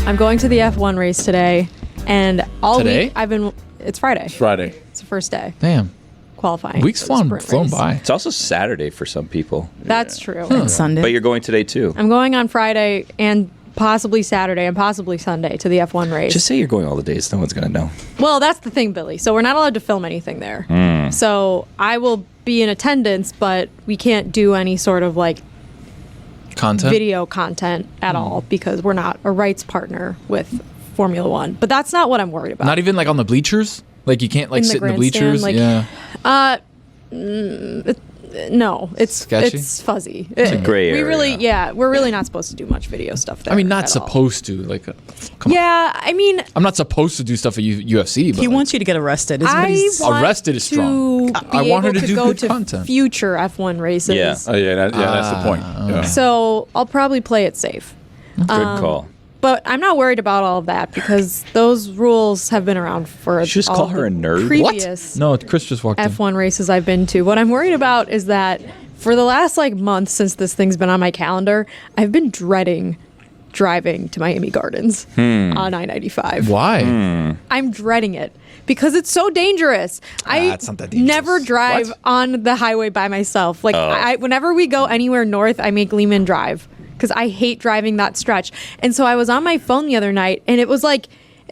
I'm going to the F1 race today, and all Today? week I've been. It's Friday. It's Friday. It's the first day. Damn. Qualifying. Week's for the flown sprint race. by. It's also Saturday for some people. That's true. And Sunday. But you're going today too. I'm going on Friday and possibly Saturday and possibly Sunday to the F1 race. Just say you're going all the days. No one's going to know. Well, that's the thing, Billy. So we're not allowed to film anything there. So I will be in attendance, but we can't do any sort of like Content? video content at all because we're not a rights partner with Formula One. But that's not what I'm worried about. Not even like on the bleachers? Like you can't like In the sit in the grandstand, bleachers? like- Yeah. No, Sketchy? it's fuzzy. It's a gray area. We're really not supposed to do much video stuff there. I mean, not at all. supposed to. Like, come on. Yeah, I mean, I'm not supposed to do stuff at UFC, but He wants you to get arrested. Is what I he's- want Arrested is strong. to I be want her able to do go good to content. future F1 races. Yeah. Oh yeah, that's the point. Yeah. So I'll probably play it safe. Good call. But I'm not worried about all of that because those rules have been around for You just all call her the a nerd? previous No, Chris just walked in. F1 races I've been to. What I'm worried about is that for the last like month since this thing's been on my calendar, I've been dreading driving to Miami Gardens on I-95. Why? I'm dreading it because it's so dangerous. it's not that dangerous. Never drive on the highway by myself. Like whenever we go anywhere north, I make Lehman drive because I hate driving that stretch. And so I was on my phone the other night and it was like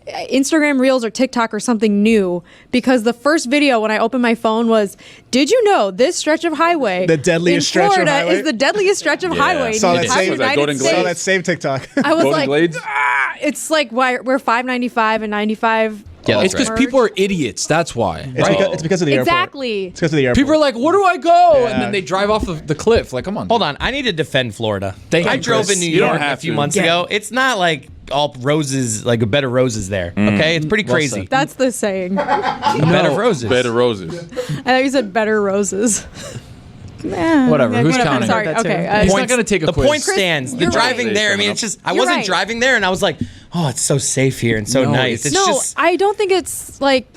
Instagram Reels or TikTok or something new because the first video when I opened my phone was, did you know this stretch of highway The deadliest in stretch of Florida highway? is the deadliest stretch of highway Saw in that the entire same- United Golden States. Glades? Saw that same TikTok. I was Golden like, Glades? it's like why we're 595 and 95. Yeah, It's because people are idiots. That's why. It's because of the airport. Exactly. It's because of the airport. People are like, where do I go? Yeah. And then they drive off the cliff. Like, come on. Hold on, I need to defend Florida. Thank I you, drove Chris. in New You don't York a have few to. months ago. It's not like all roses, like a bed of roses there. Okay, it's pretty Well crazy. said. That's the saying. I A bed of roses. Bed of roses. thought you said better roses. Whatever. Who's Whatever, counting? Sorry. That too. Okay. He's not going to take a the quiz. point stands. The you're driving right. there. I mean, it's just I You're wasn't right. driving there, and I was like, oh, it's so safe here and so No, nice. It's no, just I don't think it's like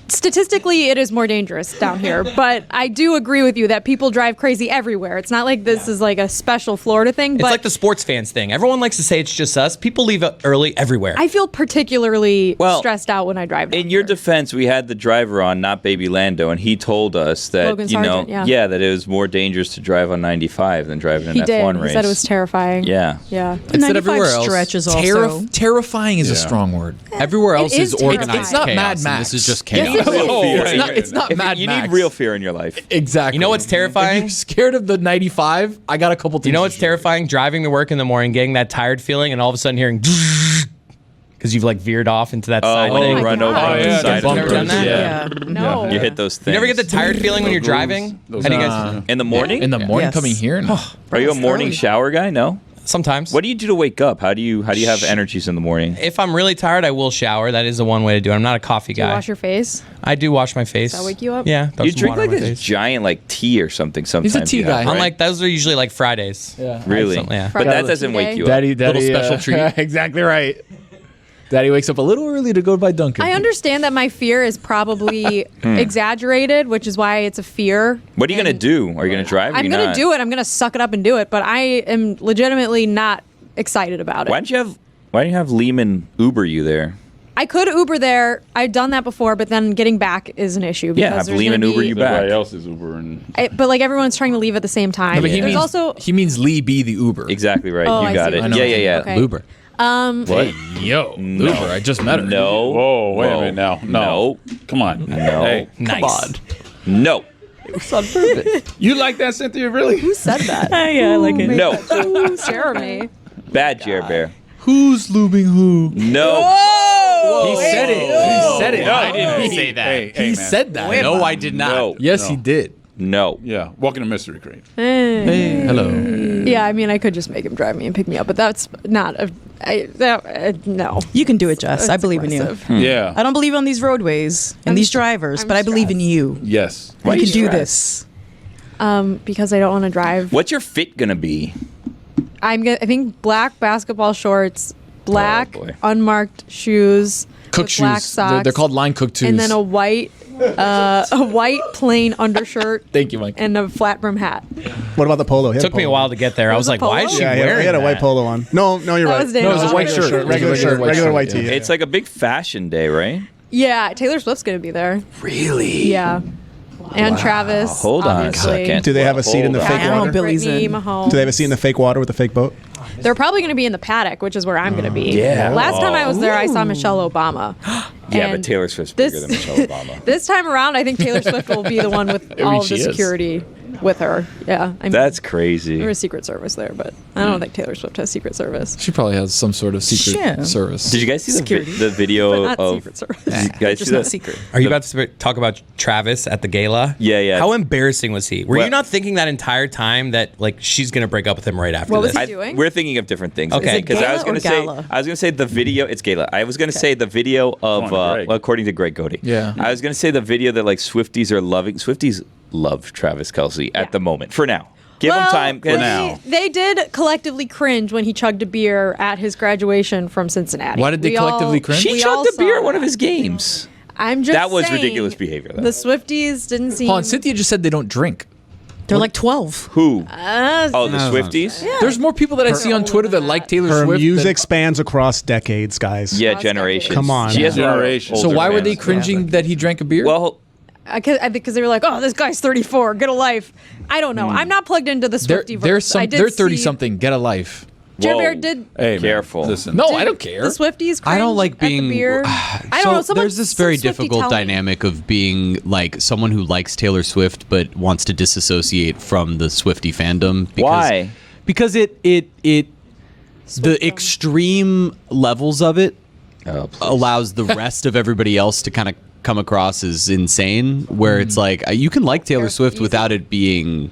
statistically it is more dangerous down here, but I do agree with you that people drive crazy everywhere. It's not like this is like a special Florida thing, it's but like the sports fans thing. Everyone likes to say it's just us. People leave early everywhere. I feel particularly Well, stressed out when I drive down In your here. defense, we had the driver on, not Baby Lando, and he told us that Logan Sargent, yeah. that it was more dangerous to drive on 95 than driving an He F1 did. race. He said it was terrifying. Yeah. Yeah. It's that 95 everywhere else. stretch is also- Terrifying is a strong word. Everywhere else is is organized terrifying. It's not chaos, Mad and Max. This is just Yes, chaos. it is. Oh, It's not If Mad you Max. need real fear in your life. Exactly. You know what's If terrifying? you're scared of the 95, I got a couple things. You know to what's share. terrifying? Driving to work in the morning, getting that tired feeling, and all of a sudden hearing because you've like vered off into that side when thing. you run God. over Oh, the yeah, side of Never the done that? Yeah. No. You hit those things. You never get the tired feeling when you're driving? those How do you guys? In the morning? In the morning Yes. coming here? No. Are you a morning shower guy? No. Sometimes. What do you do to wake up? How do you have energies in the morning? If I'm really tired, I will shower. That is the one way to do it. I'm not a coffee Do you guy. wash your face? I do wash my face. Does that wake you up? Yeah. throw You some drink water like on my this face. giant like tea or something sometimes. He's a tea you have, guy. right? I'm like, those are usually like Fridays. Yeah. Really? Yeah. But that Friday doesn't tea wake day. you up. Daddy, Little special treat. Exactly right. Daddy wakes up a little early to go buy Dunkin'. I understand that my fear is probably exaggerated, which is why it's a fear. What are you going to do? Are you going to drive? Or I'm you going to not? do it. I'm going to suck it up and do it, but I am legitimately not excited about it. Why don't you have Lehman Uber you there? I could Uber there. I've done that before, but then getting back is an issue. Yeah, because have there's Lehman gonna Uber be- you back. Everybody else is Uber and But like everyone's trying to leave at the same time. No, but There's also he means Lee be the Uber. Exactly right. Oh, you I got see it. what Yeah, you're yeah, saying. yeah. Okay. Uber. What? Hey, yo, Uber. I just met her. No. whoa, wait Whoa. a minute now. No. Come on. No. Hey, Nice. No. you like that, Cynthia? Really? who said that? yeah, I like it. No. Ooh, Jeremy. Bad Jer Bear. Who's lubing who? No. He said it. He said it. No, I didn't say that. Hey, He man. said that. No, I did not. No. Yes, No. he did. No. Yeah. Welcome to Mystery Crate. Hey, hello. Yeah, I mean, I could just make him drive me and pick me up, but that's not no. You can do it, Jess. I That's believe in you. aggressive. Yeah. I don't believe on these roadways and these drivers, I'm but I believe in you. Yes. Why You you can do stressed? this. Because I don't want to drive. What's your fit gonna be? I think black basketball shorts, black Oh, boy. unmarked shoes, Cook with black shoes. socks. They're called line cook shoes. And then a white plain undershirt. Thank you, Mike. And a flat brim hat. What about the polo? Took me a while to get there. I was a like, why is polo? she Yeah, wearing he had a white that? polo on. No, you're That right. was Daniel. No, it was a white shirt. Regular white tee. yeah. It's like a big fashion day, right? Yeah, Taylor Swift's gonna be there. Really? Yeah. And Travis. Hold on a obviously. second. Do they have a seat in the Hold fake on. Wow, water? Billy's Brittany, in. Mahomes. Do they have a seat in the fake water with the fake boat? They're probably going to be in the paddock, which is where I'm going to be. Yeah. Last time I was there, I saw Michelle Obama. Yeah, And but Taylor Swift's this- bigger than Michelle Obama. This time around, I think Taylor Swift will be the one with all of she the is. security with her. Yeah. I mean, That's crazy. there was Secret Service there, but I don't think Taylor Swift has Secret Service. She probably has some sort of secret Yeah. service. Did you guys see Security. the video But not of? Secret Service. Did you guys Just see not that? secret. Are you about to talk about Travis at the gala? Yeah. How embarrassing was he? Were Well- you not thinking that entire time that like she's gonna break up with him right after What was this? he doing? We're thinking of different things. Okay. Is it because I was gala or gonna say gala? the video. It's gala. I was gonna say the video of Greg. according to Greg Cody. Yeah. I was gonna say the video that like Swifties are loving. Swifties love Travis Kelce at the moment. For now, give him time. They did collectively cringe when he chugged a beer at his graduation from Cincinnati. Why did they collectively cringe? She we all chugged the beer saw at one of that. his games. I'm just That was saying, ridiculous behavior, though. The Swifties didn't seem. Hold on, Cynthia just said they don't drink. They're like 12. Who? Oh, the Swifties. There's more people that I see on Twitter that like Taylor Her Swift. music than- spans across decades, guys. Yeah, Across generations. decades. Come on. She has a lot of Generations. So older why were they fans. cringing that he drank a beer? Well, Because they were like, oh, this guy's 34, get a life. I don't know. I'm not plugged into the they're Swiftie they're verse. some I did they're 30 see something. Get a life. Jer whoa. Bear did. Hey, man, Careful. Listen. No, did I don't care. The Swifties. I don't like cringe at the being. beer. I don't So know. Someone, there's this very some Swiftie difficult tell me. dynamic of being like someone who likes Taylor Swift but wants to disassociate from the Swiftie fandom. Because, Why? Because it the extreme levels of it Oh, please. allows the rest of everybody else to kind of come across as insane. Where it's like you can like Taylor Swift easy. without it being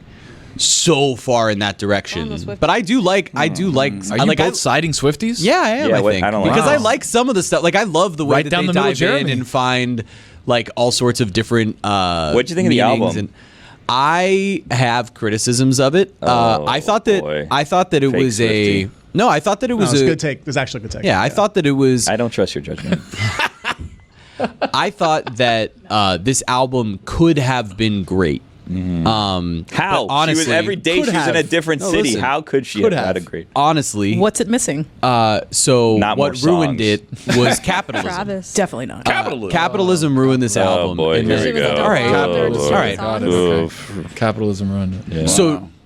so far in that direction. But I do like. Are you both siding Swifties? Yeah, I am. Yeah, I wait, think I don't like because that. I like some of the stuff. Like I love the way Right that down they the middle, dive in Jeremy. and find like all sorts of different. What'd you think of the meanings album? And I have criticisms of it. I thought that boy. I thought that it Fake was Swiftie. no. I thought that it No, was it's a a good take. It's actually a good take. Yeah, I thought that it was. I don't trust your judgment. I thought that this album could have been great. How? But honestly, she was every day could she was in a have. different No, city. listen, How could she could have had a have. great? Honestly, What's it missing? so Not more what ruined songs. it was capitalism. Travis. Definitely not. Capitalism ruined this album. Oh boy, and here then- we go. All All right. Capitalism. All right. Got it. Oof. Okay. Capitalism ruined it. Yeah.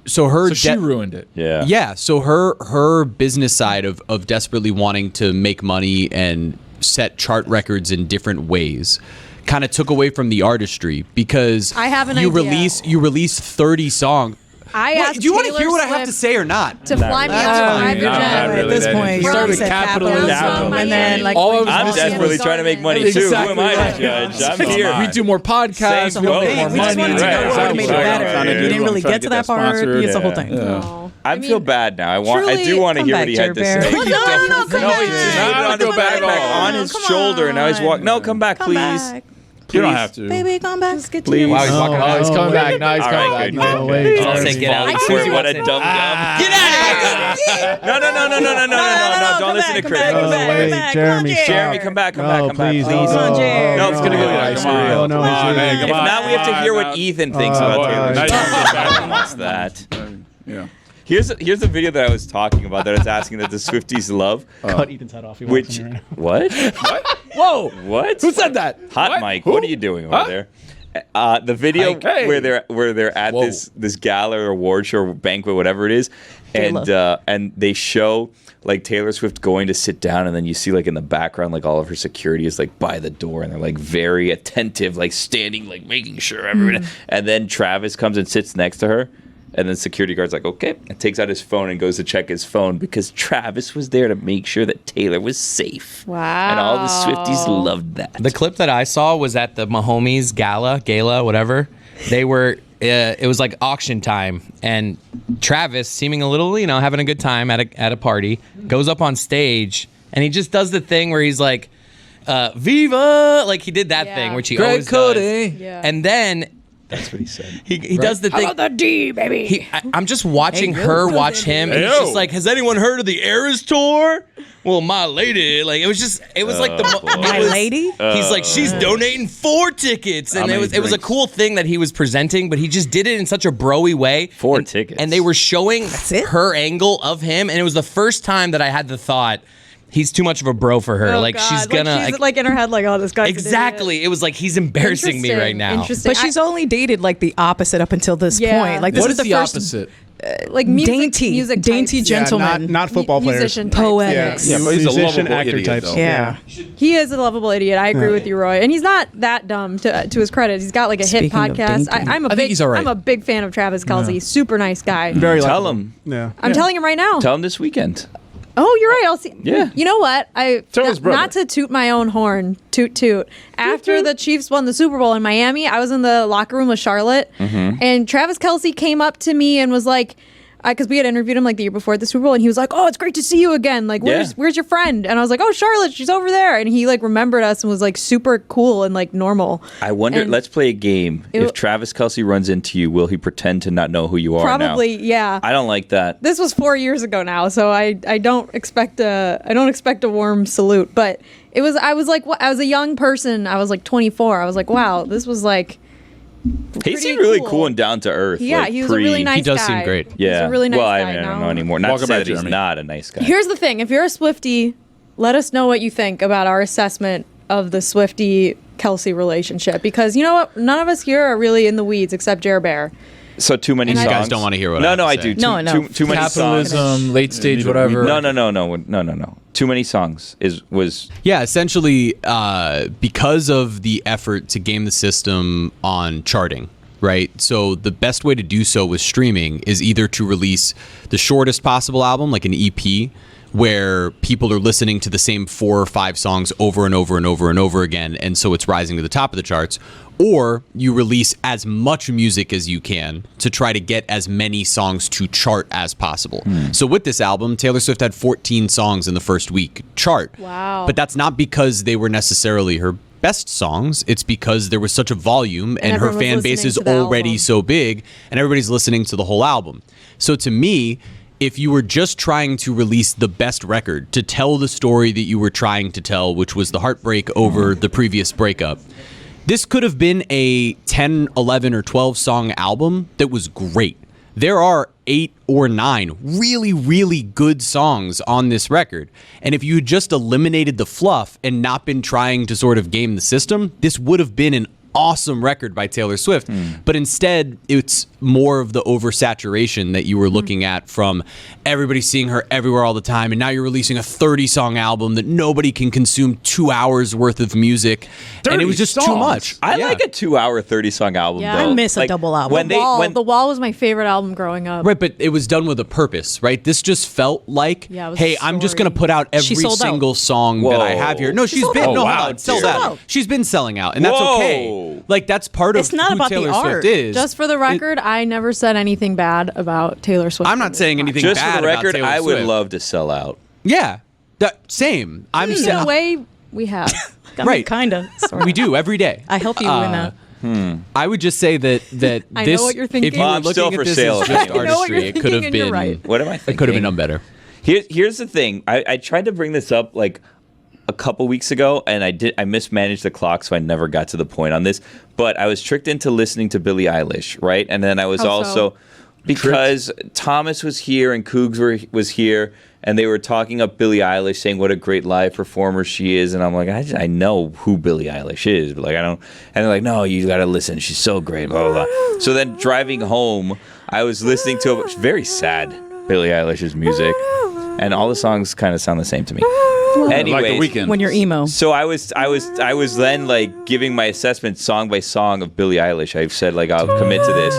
So her So she ruined it. Yeah. Yeah, so her business side of desperately wanting to make money and set chart records in different ways kind of took away from the artistry because I have an you idea. release 30 songs. I What, asked do you want to Taylor hear what I have to Swift say or not? to fly me really. out to Not private really. Not jet. really. At this That point, didn't- you Started already said capitalism, capitalism, and then like All I was I'm missing desperately trying to make money too. Who am I to judge? I'm here. We do more podcasts. Same We boat. make more we just money. wanted to know Right, what would have made it exactly. better. Yeah. You didn't really Trying to get to get that that part. sponsored. It's the whole Yeah. thing. No. I feel bad now. I truly, do want to come hear back, what he had to Jer say. Bear. No, come No, back. he just laid it on Come his back. back on his Come shoulder, and now he's on. walking. No, come back, Come please. back. You don't have to. Baby, come back. Please. Wow, he's walking Oh, he's coming back. No, he's All coming right, back. good. No, wait, I'll Jeremy. say get out. I swear, what a dumb gum. Get out of here! No. Don't come listen to back, Chris. come back, Oh, come back, wait, come back. Jeremy, Come on, stop. Jeremy, come back, come back, No, come back, please, please. Come on, Jer. No, it's gonna go. No, It's come on. real. No, Come on, he's man, real. come If on. not, we have to hear what Now- Ethan thinks Oh, about boy. Taylor Now Swift. you- No one wants that. Yeah. Here's a video that I was talking about that I was asking that the Swifties love. Cut Ethan's head off. He Which walks in right now. what? Whoa. What? Who said that? Hot What? Mike, Who? what are you doing over Huh? there? The video Hey. where they're at Whoa. this gala or award show or banquet, whatever it is, and they show like Taylor Swift going to sit down, and then you see like in the background like all of her security is like by the door, and they're like very attentive, like standing, like making sure everybody. And then Travis comes and sits next to her. And then security guard's like, okay, and takes out his phone and goes to check his phone because Travis was there to make sure that Taylor was safe. Wow. And all the Swifties loved that. The clip that I saw was at the Mahomes gala, whatever. They were, it was like auction time, and Travis, seeming a little, having a good time at a party, goes up on stage, and he just does the thing where he's like, "Viva!" Like he did that Yeah. thing, which he Greg always Cody. does. Yeah. And then That's what he said. He does the thing. the D, baby. I'm just watching her watch him, and he's just like, "Has anyone heard of the Eras tour?" Well, my lady, like it was like the My lady? He's like, she's donating 4 tickets, and How many it was a drinks? cool thing that he was presenting, but he just did it in such a bro-y way. 4 tickets. And they were showing it? her angle of him, and it was the first time that I had the thought, he's too much of a bro for her. Oh, like God. she's gonna she's like in her head, like, oh, this guy's an exactly. idiot. It was like he's embarrassing me right now. Interesting. But she's only dated like the opposite up until this Yeah. point. Like this What is is the the first opposite? like music, dainty, music dainty types. gentleman. not football players. Musician types. Poetics. Yeah, but he's a musician, lovable actor idiot, types. though. Yeah. He is a lovable idiot. I agree with you, Roy. And he's not that dumb to his credit. He's got like a hit Speaking of podcast. dainty. I'm a I think big, he's all right. I'm a big fan of Travis Kelce. Super nice guy. Very Tell likable. him. Yeah. I'm telling him right now. Tell him this weekend. Oh, you're right. I'll see. Yeah. You know what? Tell his brother. Not to toot my own horn. Toot toot. After the Chiefs won the Super Bowl in Miami, I was in the locker room with Charlotte, and Travis Kelce came up to me and was like, because we had interviewed him like the year before at the Super Bowl, and he was like, "Oh, it's great to see you again. Like, where's your friend?" And I was like, "Oh, Charlotte, she's over there." And he like remembered us and was like super cool and like normal. I wonder. And Let's play a game. If Travis Kelce runs into you, will he pretend to not know who you are? Probably, now? yeah. I don't like that. This was 4 years ago now, so I don't expect a warm salute. But it was I was a young person. I was like 24. I was like, wow, this was like. He seemed really cool and down to earth. Yeah, like he was a really nice guy. He does seem great. Yeah, He's a really nice well, guy. I don't now. know anymore. Not to Welcome say back, that he's Jeremy. not a nice guy. Here's the thing: if you're a Swiftie, let us know what you think about our assessment of the Swiftie Kelce relationship, because you know what, none of us here are really in the weeds except Jer Bear. So too many And I- songs. You guys don't wanna hear what No, I have no, to I say. do. No. Too many songs. Capitalism, late stage, whatever. No. Too many songs was. Yeah, essentially, because of the effort to game the system on charting, right? So the best way to do so with streaming is either to release the shortest possible album, like an EP, where people are listening to the same 4 or 5 songs over and over and over and over again, and so it's rising to the top of the charts, or you release as much music as you can to try to get as many songs to chart as possible. So with this album, Taylor Swift had 14 songs in the first week chart. Wow. But that's not because they were necessarily her best songs. It's because there was such a volume and her everyone was fan base listening is to the already album. so big and everybody's listening to the whole album. So to me, if you were just trying to release the best record to tell the story that you were trying to tell, which was the heartbreak over the previous breakup, this could have been a 10, 11, or 12 song album that was great. There are 8 or 9 really, really good songs on this record. And if you had just eliminated the fluff and not been trying to sort of game the system, this would have been an awesome record by Taylor Swift. But instead, it's more of the oversaturation that you were looking at from everybody seeing her everywhere all the time. And now you're releasing a 30-song album that nobody can consume 2 hours worth of music. And it was just too 30 much. I Yeah. like a 2-hour 30-song album. Yeah. though. I miss a double album. When The Wall was my favorite album growing up. Right, but it was done with a purpose, right? This just felt like, Yeah, it was hey, a I'm just story. going to put out She every sold out. single song that I have here. No, she's sold been out. no, Oh, wow, hold on, sell dear. that. She's been selling out, and that's Whoa. okay. Like that's part of It's not who about the Taylor art. Swift is. Just for the record, I never said anything bad about Taylor Swift. I'm not saying anything Just bad for the about record, Taylor I would Swift. love to sell out. Yeah, same. I'm In saying a way, we have. Right. Kinda. Sorta. we do every day. I help you in that. I would just say that I know this. what you're thinking. If you Well, were I'm looking still at for this sale as if just anyone- I know what artistry, you're it could have thinking, and you're been. right. What am I thinking? It could have been done better. Here's the thing. I tried to bring this up like a couple weeks ago, and I mismanaged the clock, so I never got to the point on this. But I was tricked into listening to Billie Eilish, right? And then I was How also so? because Thomas was here and Cougs was here, and they were talking up Billie Eilish, saying what a great live performer she is, and I'm like, I know who Billie Eilish is, but like I don't. And they're like, no, you got to listen. She's so great. Blah, blah, blah. So then driving home, I was listening to very sad Billie Eilish's music, and all the songs kind of sound the same to me. Anyways, Like The Weeknd. When you're emo. so I was then like giving my assessment song by song of Billie Eilish. I said like I'll commit to this,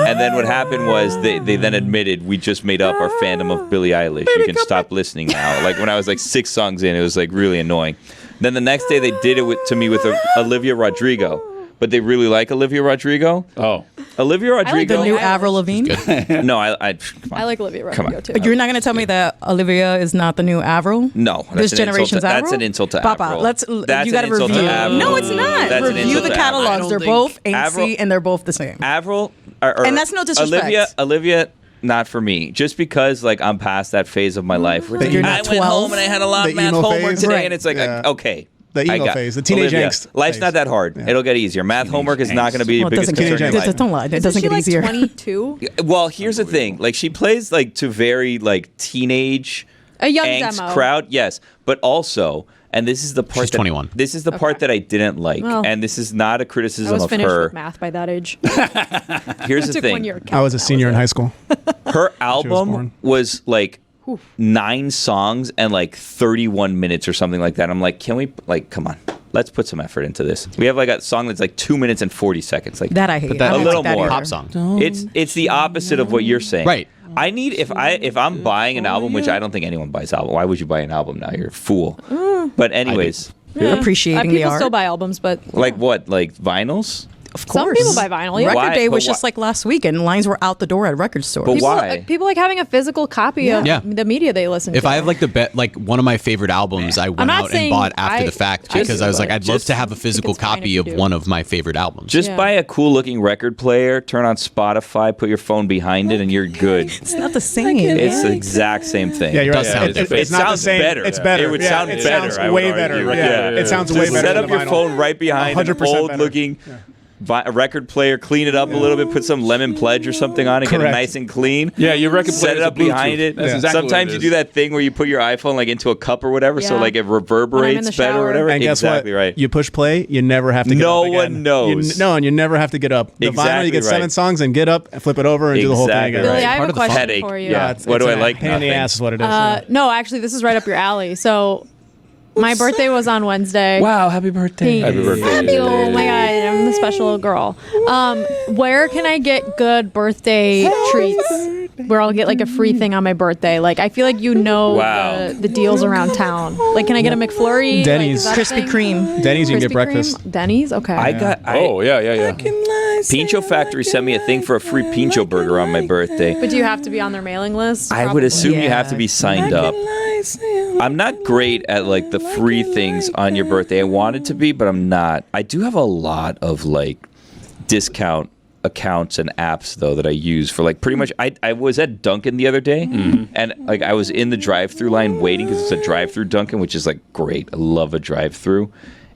and then what happened was they then admitted we just made up our fandom of Billie Eilish. You can stop listening now. Like when I was like 6 songs in, it was like really annoying. Then the next day they did it to me with Olivia Rodrigo, but they really like Olivia Rodrigo. Oh. Olivia Rodrigo. The new Avril Lavigne. No, I like Olivia Come Rodrigo on. too. But you're not going to tell me that Olivia is not the new Avril? No, This generation's Avril? That's an insult to Papa, Avril. let's. That's you got to an insult review. to Avril. No, it's not. That's an Review insult the to Avril. catalogs. They're both Avril- angsty and they're both the same. Avril, And that's no disrespect. Olivia, not for me. Just because like I'm past that phase of my life. Where it's like, You're I not went 12. home and I had a lot The of math emo homework phase? today, Right. and it's like Yeah. okay. The emo I got- phase, the teenage Olivia, angst life's phase. not that hard. It'll get easier. Math homework is not going to be your Well, it biggest doesn't concern in get, your life. don't lie. It doesn't Isn't get she easier. like 22? Well, here's the thing. Like she plays like to very like teenage A young angst demo. crowd, yes, but also, and this is the part She's that 21. This is the part that I didn't like, Well, and this is not a I criticism was of finished her. with math by that age. Here's the Took thing. 1 year. I was a senior in high school. Her album born. was like 9 songs and like 31 minutes or something like that. I'm like, can we like come on? Let's put some effort into this. We have like a song that's like 2 minutes and 40 seconds. Like That I hate. that- I don't a little like that more. either. Pop song. It's the opposite of what you're saying. Right. I need if I'm buying an album, which I don't think anyone buys album. Why would you buy an album now? You're a fool. But anyways, Appreciating the People art. still buy albums, but like what? Like vinyls? Of some course. people buy vinyl. Yeah. Record Why? day was But just why- like last week, and lines were out the door at record stores. But People, why? people like having a physical copy of Yeah. the media they listen to. If I have like one of my favorite albums, I went not out and saying bought after the fact I because I was like, I'd love just- to have a physical it's fine if copy you of do. one of my favorite albums. Just Yeah. buy a cool looking record player, turn on Spotify, put your phone behind it, and you're good. It's not the same. It's the exact same thing. Yeah, you're Does right. sound It's different. not the sounds same. better. It's better. It would Yeah, sound it better. sounds I would way argue. better. Yeah. It sounds Just way better. set up than your the vinyl. phone right behind an 100% old better. looking a record player, clean it up a little bit, put some lemon pledge or something on it, get it Correct. nice and clean. Yeah, your record Set player's it a up behind Bluetooth. it. That's exactly what Sometimes it you is. do that thing where you put your iPhone like into a cup or whatever, so Yeah. like it When I'm in reverberates the better or shower. whatever. And guess exactly what? right. You push play, you never have to get No up again. one knows. No, and you never have to get up. The vinyl, Exactly you get 7 right. songs and get up and flip it over and do the whole thing Exactly again. Billy, right. I have Part a of the question headache. for you. Yeah, What do I a like? Pain in the Nothing. ass is what it is. No, actually, this is right up your alley. So, my birthday was on Wednesday. Wow, happy birthday. Thanks. Happy birthday. Oh my god, I'm the special girl. Where can I get good birthday treats? Where I'll get like a free thing on my birthday. Like I feel like you know Wow. the deals around town. Like, can I get a McFlurry? Denny's. Like, is that a Krispy thing? Kreme. Denny's, you can Krispy get breakfast. Kreme? Denny's, okay. Oh, yeah. Pincho Factory sent me a thing for a free Pincho burger on my birthday. But do you have to be on their mailing list? I would Probably. assume you Yeah. have to be signed up. I'm not great at like the free things on your birthday. I wanted to be, but I'm not. I do have a lot of like discount accounts and apps though that I use for like pretty much. I was at Dunkin' the other day and like I was in the drive-through line waiting because it's a drive-through Dunkin', which is like great. I love a drive-through.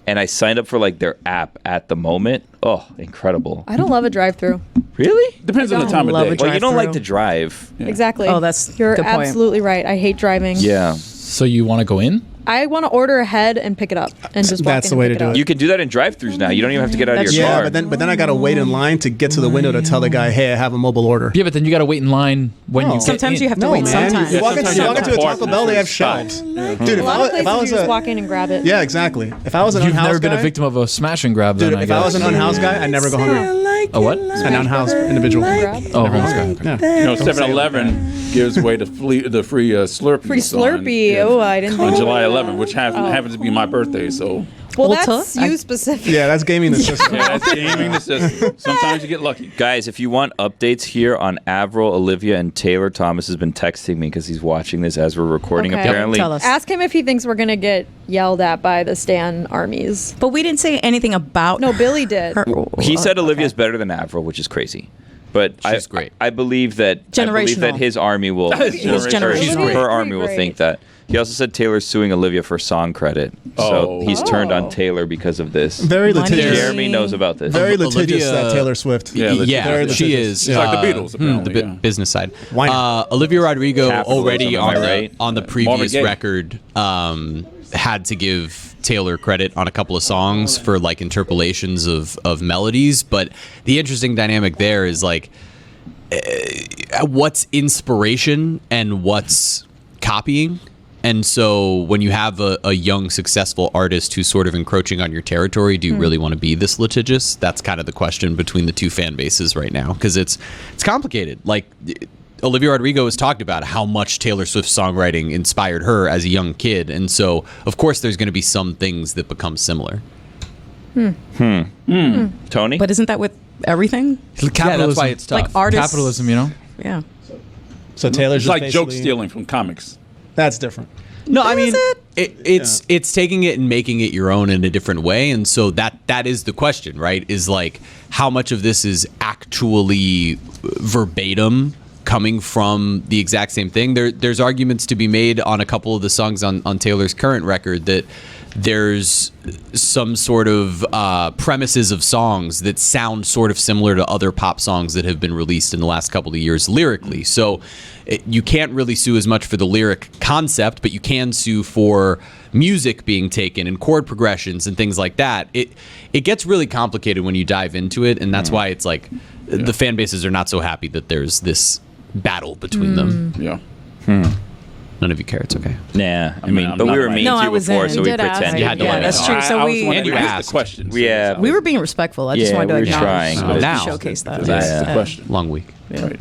And I signed up for like their app at the moment. Oh, incredible. I don't love a drive-through. Really? Depends on the don't time of love day. a Well, you don't like to drive-through. drive. Exactly. Oh, that's You're good point. absolutely right. I hate driving. Yeah. So you want to go in? I want to order ahead and pick it up and just walk That's in the and way pick to do up. it. You can do that in drive-thrus now. You don't even have to get out of That's your Yeah, car. but then I gotta wait in line to get to the window to tell the guy, hey, I have a mobile order. Yeah, but then you got to wait in line when you get Sometimes in. you have to No, wait. man. Sometimes. You walk sometimes into you have a to Taco park Bell, they have stop. shelves. Dude, a if lot of I places was you just a walk in and grab it. yeah, exactly. If I was an You've unhoused never been guy, a victim of a smash and grab, dude, then I if guess. I was an unhoused guy, I'd never go hungry. A what? An unhoused individual. Grab. Oh, okay. Yeah. You know, 7-Eleven gives away the free Slurpee. Free Slurpee. Oh, I didn't think On of July that. 11th, which happens to be my birthday, so Well, Ulta? that's you specific. Yeah, that's gaming the system. yeah, that's gaming the system. Sometimes you get lucky. Guys, if you want updates here on Avril, Olivia, and Taylor, Thomas has been texting me because he's watching this as we're recording. Okay. Apparently, Tell us. Ask him if he thinks we're gonna get yelled at by the Stan armies. But we didn't say anything about No, Billy did. her. he said Okay. Olivia's better than Avril, which is crazy. But She's great. I believe that Generational. his army will. generational. She's She's her army will great. think that. He also said Taylor's suing Olivia for song credit, so Oh. he's turned on Taylor because of this. Very Money. litigious. Jeremy knows about this. Very Olivia- litigious, that Taylor Swift. Yeah, Yeah, Very she litigious. is. It's like the Beatles, apparently, the yeah. business side. Why not? Olivia Rodrigo Capitalism, already am I right? on the Marvin previous Gaye. record had to give Taylor credit on a couple of songs for like interpolations of melodies, but the interesting dynamic there is like what's inspiration and what's copying. And so when you have a young, successful artist who's sort of encroaching on your territory, do you really want to be this litigious? That's kind of the question between the two fan bases right now, because it's complicated. Like Olivia Rodrigo has talked about how much Taylor Swift's songwriting inspired her as a young kid. And so, of course, there's going to be some things that become similar. Tony? But isn't that with everything? Yeah, that's why it's tough. Like artists. Capitalism, you know. Yeah. So Taylor's It's just like joke basically- stealing from comics. That's different. No, I mean it's taking it and making it your own in a different way, and so that is the question, right? Is like how much of this is actually verbatim coming from the exact same thing. There's arguments to be made on a couple of the songs on Taylor's current record that there's some sort of premises of songs that sound sort of similar to other pop songs that have been released in the last couple of years lyrically. So you can't really sue as much for the lyric concept, but you can sue for music being taken and chord progressions and things like that. It gets really complicated when you dive into it, and that's why it's like the fan bases are not so happy that there's this battle between them. Yeah. None of you care. It's okay. Nah, I mean, I'm but not we were like- mean No, to I you was before, in. so You we did ask. pretended. You had to let that's us true. know. So I was we wondering you if asked. the questions. Yeah. we were being respectful. I just Yeah, wanted to we were acknowledge trying, but- Now. showcase that. That's Yeah. the question. Long week. Right.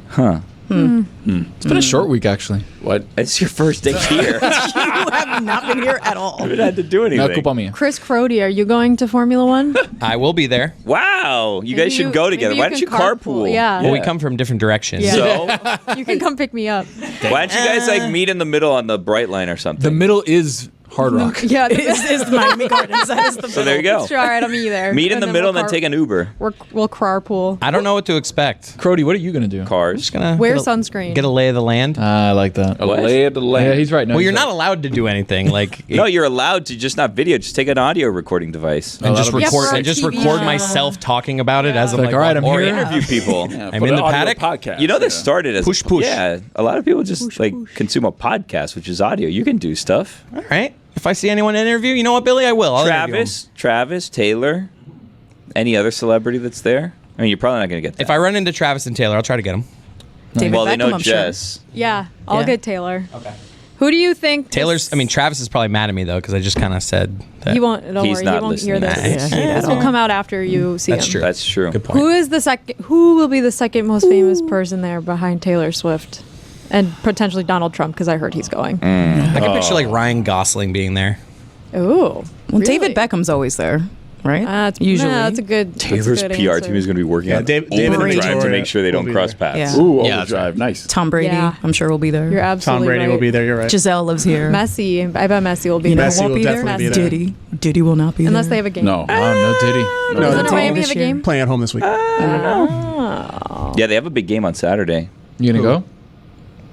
It's been a short week actually. What? It's your first day here. You have not been here at all. We had to do No anything. culpa mia. Chris Crody, are you going to Formula One? I will be there. Wow, you Maybe guys should go together. maybe Why don't you can carpool? Yeah. Well, we come from different directions. Yeah. So You can come pick me up. why don't you guys like meet in the middle on the bright line or something? The middle is Hard Rock. Yeah. Is the Miami Gardens. That is the so there you go. Sure, all right, I'll meet you there. Meet in the middle and then we'll take an Uber. We'll carpool. I don't know what to expect. Crody, what are you gonna do? Cars. Just gonna Wear get a- sunscreen. Get a lay of the land. I like that. A lay of the land. Yeah, he's right. No, Well, he's you're right. not allowed to do anything. Like No, you're allowed to, just not video. Just take an audio recording device. and just that'll be record sick. and just Yeah, for record TV. myself talking about it as I'm Like, like, all right, I'm or here. interview People. Yeah, I'm for in the audio paddock. podcast. You know, this yeah. started as Push. Yeah, a lot of people just consume a podcast, which is audio. You can do stuff. All right. If I see anyone interview, you know what, Billy, I will. I'll interview 'em. Travis, Taylor, any other celebrity that's there. I mean, you're probably not going to get that. If I run into Travis and Taylor, I'll try to get them. David well, they Beckham, know I'm sure. Jess. Yeah, I'll Yeah. get Taylor. Okay. Who do you think? Taylor's. I mean, Travis is probably mad at me though because I just kind of said that. He won't. Don't He's worry. not He won't hear listening. this. Nah, he- This will come out after you see That's him. true. That's true. Good point. Who is the second? Who will be the second most famous person there behind Taylor Swift, and potentially Donald Trump? Because I heard he's going. I can picture like Ryan Gosling being there. Ooh. Well, David Beckham's always there, right? Usually. That's a good. Taylor's that's a good PR answer. team is going to be working Yeah, on David overdrive to Victoria make sure they will don't be cross there. paths. Yeah. Ooh, Yeah, that's overdrive. Nice. Tom Brady, Yeah. I'm sure will be there. You're absolutely Tom Brady right. will be there. You're right. Giselle lives here. Messi. I bet Messi will be there. Messi won't will be there. definitely be there. Diddy will not be Unless there. they have a game. No. Wow, no Diddy. No, Doesn't they're Miami this have a year. game? playing at home this week. Yeah, they have a big game on Saturday. You gonna go?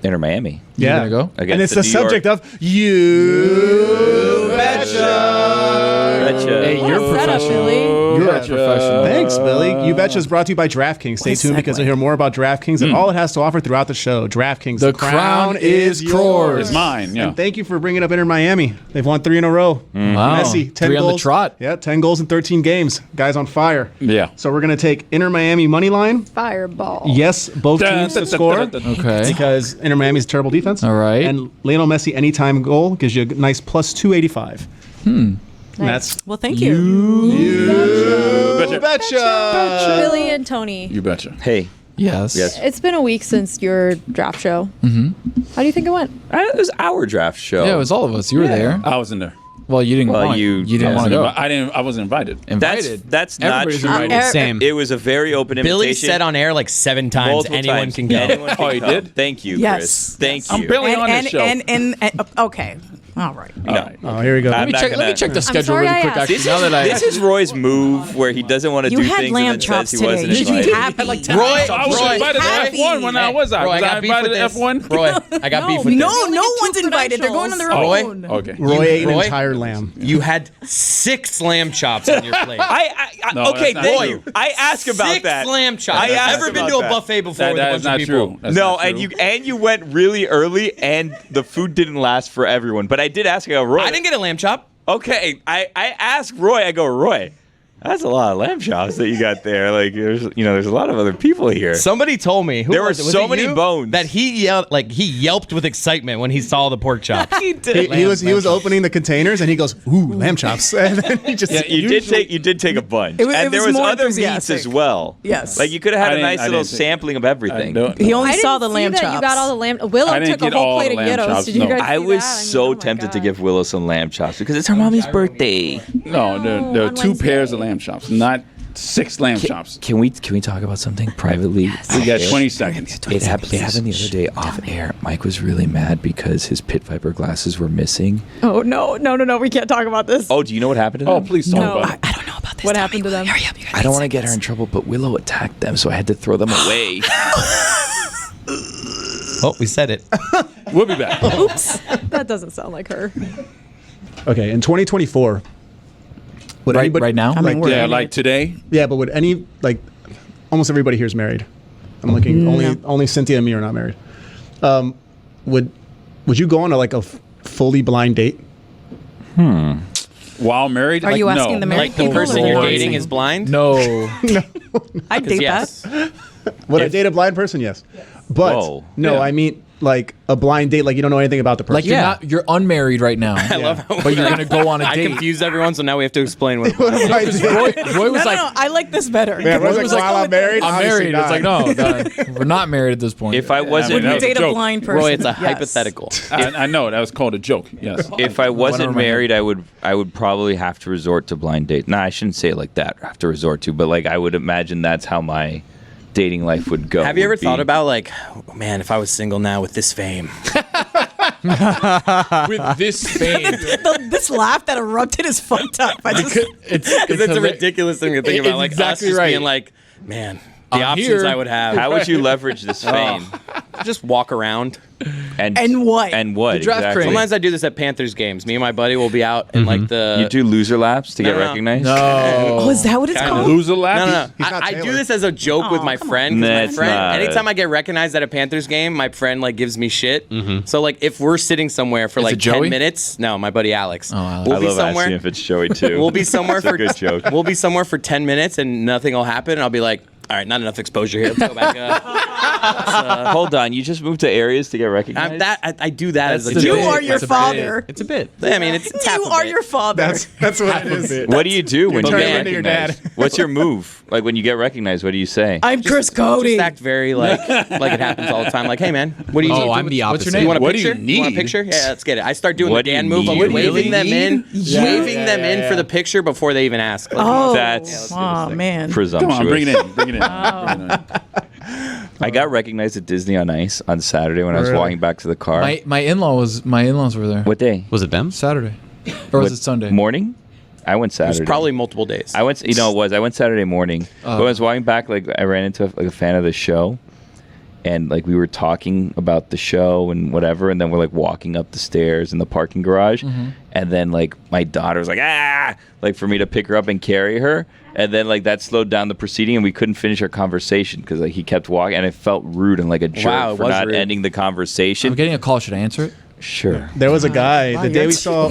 Inter Miami. You Yeah. gonna go? Against And it's the the New York- subject of You Betcha. Betcha. Hey, you're Well said, professional. Billy. You're a professional. Thanks, Billy. You Betcha is brought to you by DraftKings. Stay What a tuned because segue. you'll hear more about DraftKings and all it has to offer throughout the show. DraftKings. The crown is yours. It's mine. Yeah. And thank you for bringing up Inter Miami. They've won 3 in a row. Wow. Messi, 10 3 goals. on the trot. Yeah, 10 goals in 13 games. Guys on fire. Yeah. So we're going to take Inter Miami money line. Fireball. Yes, both teams to score. Okay. Because Inter Miami's a terrible defense. All right. And Lionel Messi anytime goal gives you a nice plus 285. And that's Well, thank you. Betcha. Betcha. Billy and Tony. You betcha. Hey. Yes. Yes. It's been a week since your draft show. Mm-hmm. How do you think it went? It was our draft show. Yeah, it was all of us. You were there. I was in there. Well, you didn't Well, want. you- You didn't yeah, want to go. I wasn't invited. Invited. That's not Everybody's true. invited. Same. It was a very open invitation. Billy said on air like 7 times multiple anyone times. can go. Anyone can Oh, he come. did? Thank you, Yes. Chris. Thank I'm you. barely on this show. Okay. All right. No. Oh, here we go. I'm not Let me gonna- check the schedule sorry really I quick. asked. Actually, This now is, that I this is Roy's move where he doesn't want to You do had things lamb and then chops says he wasn't today. You should be invited. happy. Roy, I was Roy, invited to happy. F1 when I was. I Roy, was I got beef invited with to this. F1. Roy, I got beef with No, this. no one's invited. They're going on their Roy? own. Okay. Roy ate an Roy? entire lamb. You had 6 lamb chops on your plate. No, okay, that's not thank true. you. I ask about 6 that. lamb chops. I I've asked never been about to a that. buffet before with a That bunch is not of people. true. That's No, not and true. you went really early, and the food didn't last for everyone. But I did ask. I go, Roy. I didn't get a lamb chop. Okay, I asked Roy. I go, Roy. That's a lot of lamb chops that you got there. Like, there's a lot of other people here. Somebody told me There were was it so you? many bones. that he yelped with excitement when he saw the pork chops. He did. He was opening the containers and he goes, "Ooh, lamb chops!" And then he just Yeah, you did take a bunch, It was- and it there was was more other meats enthusiastic. as well. Yes. like you could have had I a didn't- nice I little didn't see- sampling of everything. He only I didn't saw the lamb see that chops. You got all the lamb. Willow I didn't took a get whole all plate the of lamb gyros. chops, Did you no. guys I see was that? so Oh my tempted to God. give Willow some lamb chops because it's her mommy's birthday. No, there are on 2 pairs of Wednesday. lamb chops, not 6 lamb chops. Can we talk about something privately? We got 20 seconds. It happened the other day off air. Mike was really mad because his pit viper glasses were missing. Oh no, we can't talk about this. Oh, do you know what happened to them? Oh, please talk No. about it. I don't know about this. What Tell happened me, to them? Hurry up. You I don't want to get her in trouble, but Willow attacked them, so I had to throw them away. Oh, we said it. We'll be back. Oops, that doesn't sound like her. Okay, in 2024, would Right, anybody, right now? I mean, we're Yeah, in like it. today. Yeah, but would any almost everybody here is married. I'm looking only Cynthia and me are not married. Would you go on a fully blind date? While married? Are you asking the married Like the people person or- you're dating is blind? No. I'd date Yes. that. Would I date a blind person? Yes. But Whoa. no, Yeah. I mean like a blind date, like you don't know anything about the person. Like you're unmarried right now. I love how But you're gonna go on a I date. confused everyone, so now we have to explain what. What if I did? Roy was like, I like this better. Yeah, Roy's like, while I'm married, I'm obviously married. not. It's like, no, we're not married at this point. If I wasn't, Would you That was a date a joke. blind person? Roy, it's a Yes. hypothetical. I know that was called a joke. Yes. if I wasn't remember. married, I would probably have to resort to blind date. Nah, I shouldn't say it like that. Have to resort to, but like I would imagine that's how my dating life would go. Have you ever would be- thought about like, oh, man, if I was single now with this fame? with this fame, This laugh that erupted is fucked up. I just, it's Because it's a ridiculous thing to think It's about. Like exactly us just right. being like, man, the I'm options here. I would have. How would you leverage this fame? Just walk around. And what? And what? The draft exactly. crate. Sometimes I do this at Panthers games. Me and my buddy will be out in like the. You do loser laps to get No, no. recognized? no. Oh, is that what it's Kinda. called? Loser laugh? No, no. He's not I do Taylor. this as a joke with my come on. friend. 'Cause That's my friend, not anytime it. I get recognized at a Panthers game, my friend like gives me shit. So like if we're sitting somewhere for Is like it Joey? 10 minutes, no, my buddy Alex. Oh, Alex. We'll I be love somewhere. asking if it's Joey too. We'll be somewhere It's a for good joke. We'll be somewhere for 10 minutes and nothing will happen. And I'll be like, all right, not enough exposure here. Let's go back up. Hold on, you just moved to areas to get recognized? I do that as a the joke. You are your It's a father. It's a bit. I mean, it's half You a are bit. your father. That's what it is. What do you do when you turning get into your recognized? What's your move? Like when you get recognized, what do you say? I'm Chris Cody. Just act very like it happens all the time. Like, hey man, what do you Oh, need? I'm the What's your opposite. name? You want a What do you picture? You want a need? picture? Yeah, let's get it. I start doing What the do you Dan move. I'm need? waving them in, Yeah. waving them in for the picture before they even ask. Like, Oh, That's oh man. presumptuous. Come on, bring it in. Bring it in. Bring it in. I got recognized at Disney on Ice on Saturday when I was Really? walking back to the car. My in-laws were there. What day? Was it them? Saturday, or was What- it Sunday? Morning? I went It Saturday. was probably multiple days. I went. You know, it was. I went Saturday morning. But when I was walking back, like I ran into a fan of the show, and like we were talking about the show and whatever, and then we're like walking up the stairs in the parking garage, and then like my daughter was like like for me to pick her up and carry her, and then like that slowed down the proceeding, and we couldn't finish our conversation because like he kept walking, and it felt rude and like a jerk Wow, it for was not rude. ending the conversation. I'm getting a call. Should I answer it? Sure. There was a guy wow, the day you're we saw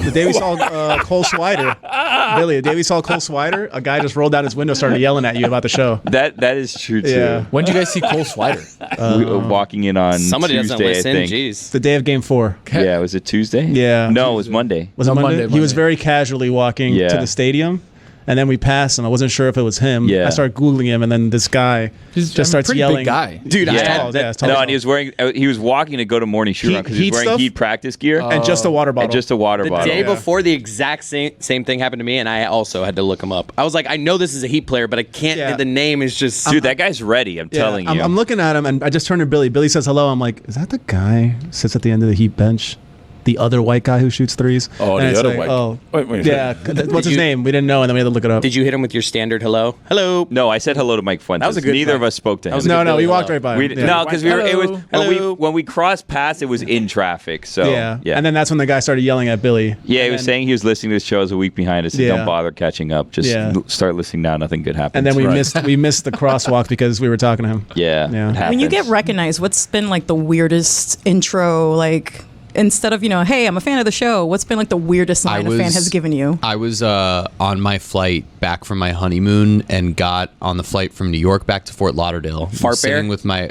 Cole Swider. Billy, the day we saw Cole Swider, a guy just rolled down his window, started yelling at you about the show. That is true too. Yeah. When did you guys see Cole Swider? We were walking in on Somebody Tuesday, doesn't listen. I think. Jeez. The day of Game 4. Yeah, was it Tuesday? Yeah. No, it was Monday. Was it No, Monday? Monday, He was Monday. very casually walking Yeah. to the stadium, and then we passed him. I wasn't sure if it was him. Yeah. I started Googling him, and then this guy just starts pretty yelling. Big guy. Dude, He's I tall, had yeah, that, he's tall. No, and he was wearing. He was walking to go to morning shoot Heat- around because he heat was wearing stuff? heat practice gear and just a water bottle. and just a water the bottle. day Yeah. before the exact same thing happened to me, and I also had to look him up. I was like, I know this is a Heat player, but I can't. Yeah. The name is just. Dude, that guy's ready. I'm Yeah, telling you. I'm looking at him, and I just turned to Billy. Billy says hello. I'm like, is that the guy who sits at the end of the Heat bench? The other white guy who shoots threes? Oh, And the it's other like, white. Oh, Wait. yeah. What's his name? We didn't know, and then we had to look it up. Did you hit him with your standard hello? Hello. No, I said hello to Mike Fuentes. That was a good Neither play. of us spoke to That was him. a No, good we Billy walked hello. right by We, him. Yeah. No, because we were. It was Hello. when we crossed paths. It was in traffic. So Yeah. yeah. And then that's when the guy started yelling at Billy. yeah, he And was then- saying he was listening to the show as a week behind us. So Yeah. don't bother catching up. Just Yeah. start listening now. Nothing good happens. And then we missed the crosswalk because we were talking to him. Yeah. Yeah. it When you get happens. recognized, what's been like the weirdest intro? Like instead of hey, I'm a fan of the show. What's been like the weirdest line a fan has given you? I was on my flight back from my honeymoon and got on the flight from New York back to Fort Lauderdale. Fart bear? sitting with my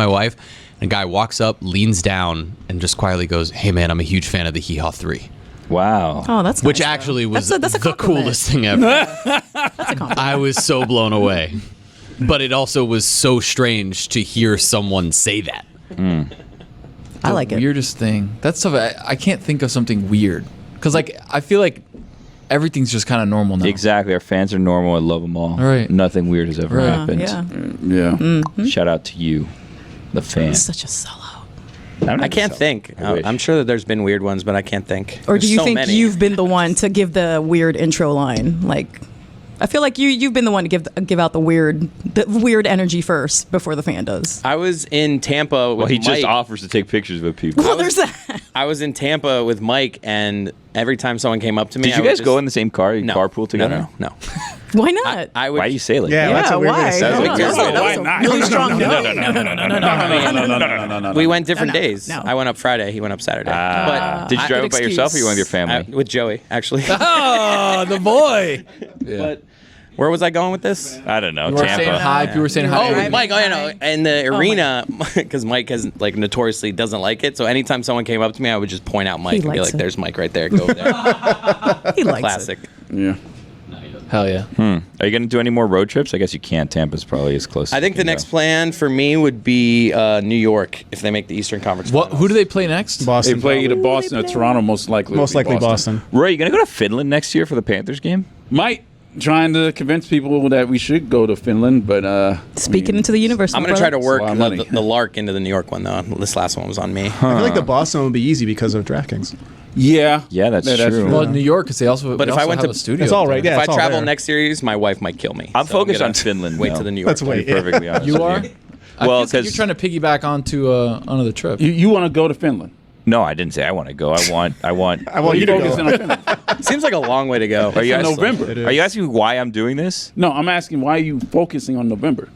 wife, and a guy walks up, leans down, and just quietly goes, "Hey man, I'm a huge fan of the Hee Haw 3." Wow. Oh, that's Which nice, though. actually was that's a the compliment. coolest thing ever. I was so blown away. But it also was so strange to hear someone say that. I like it. Weirdest thing. That's stuff I can't think of something weird because like I feel like everything's just kind of normal now. Exactly. Our fans are normal. I love them all. Right. Nothing weird has ever happened. Yeah. Shout out to you, the fan. Such a sellout. I can't think. I'm sure that there's been weird ones, but I can't think. Or do There's you so think many. you've been the one to give the weird intro line? Like, I feel like you've been the one to give out the weird energy first before the fan does. I was in Tampa with Well, he Mike. just offers to take pictures with people. Well, there's that. I was in Tampa with Mike, and every time someone came up to me, Did you guys go in the same car? You carpool together? No. Why not? I would. Why do you say it like Yeah, that? that's a weird way to why? say Sounds it. like you're That was Why a not? really strong no. We went different days. no. I went up Friday. He went up Saturday. But Did you drive good it by yourself or you went with your excuse. family? with Joey, actually. Oh, the boy. But where was I going with this? I don't know. You were saying Tampa. hi. People were saying hi. Oh, to you. Mike! Oh, know. In the arena, because Mike has like notoriously doesngoing like it. So anytime someone came up to me, I would just point out Mike and be likes like, it. "There's Mike right there. Go over there." He likes Classic. Yeah. Hell yeah. Are you going to do any more road trips? I guess you can't. Tampa's probably as close. I think the next plan for me would be New York if they make the Eastern Conference. What? Finals. Who do they play next? Boston. They play either Boston or Toronto, most likely. Most likely Boston. Roy, you going to go to Finland next year for the Panthers game? Might trying to convince people that we should go to Finland, but Speaking into the universe. I'm my going to try to brother. work It's a lot of money. the Lark into the New York one though. This last one was on me. I feel like the Boston would be easy because of DraftKings. yeah, Yeah, that's true. Well, New York, because they also. But they if I also went have to- a studio. It's all up right, there. yeah. If I it's all travel there. next series, my wife might kill me. I'm So focused gonna on Finland. Wait though. to the New York. Let's one. wait. To be perfectly honest. You with are. you. I Well, feel like you're 'cause- trying to piggyback onto another trip. you want to go to Finland? No, I didn't say I want to go. I want. I want You you to focusing go. on Finland? Seems like a long way to go. Are you in asking, November. It is. Are you asking me why I'm doing this? No, I'm asking why are you focusing on November?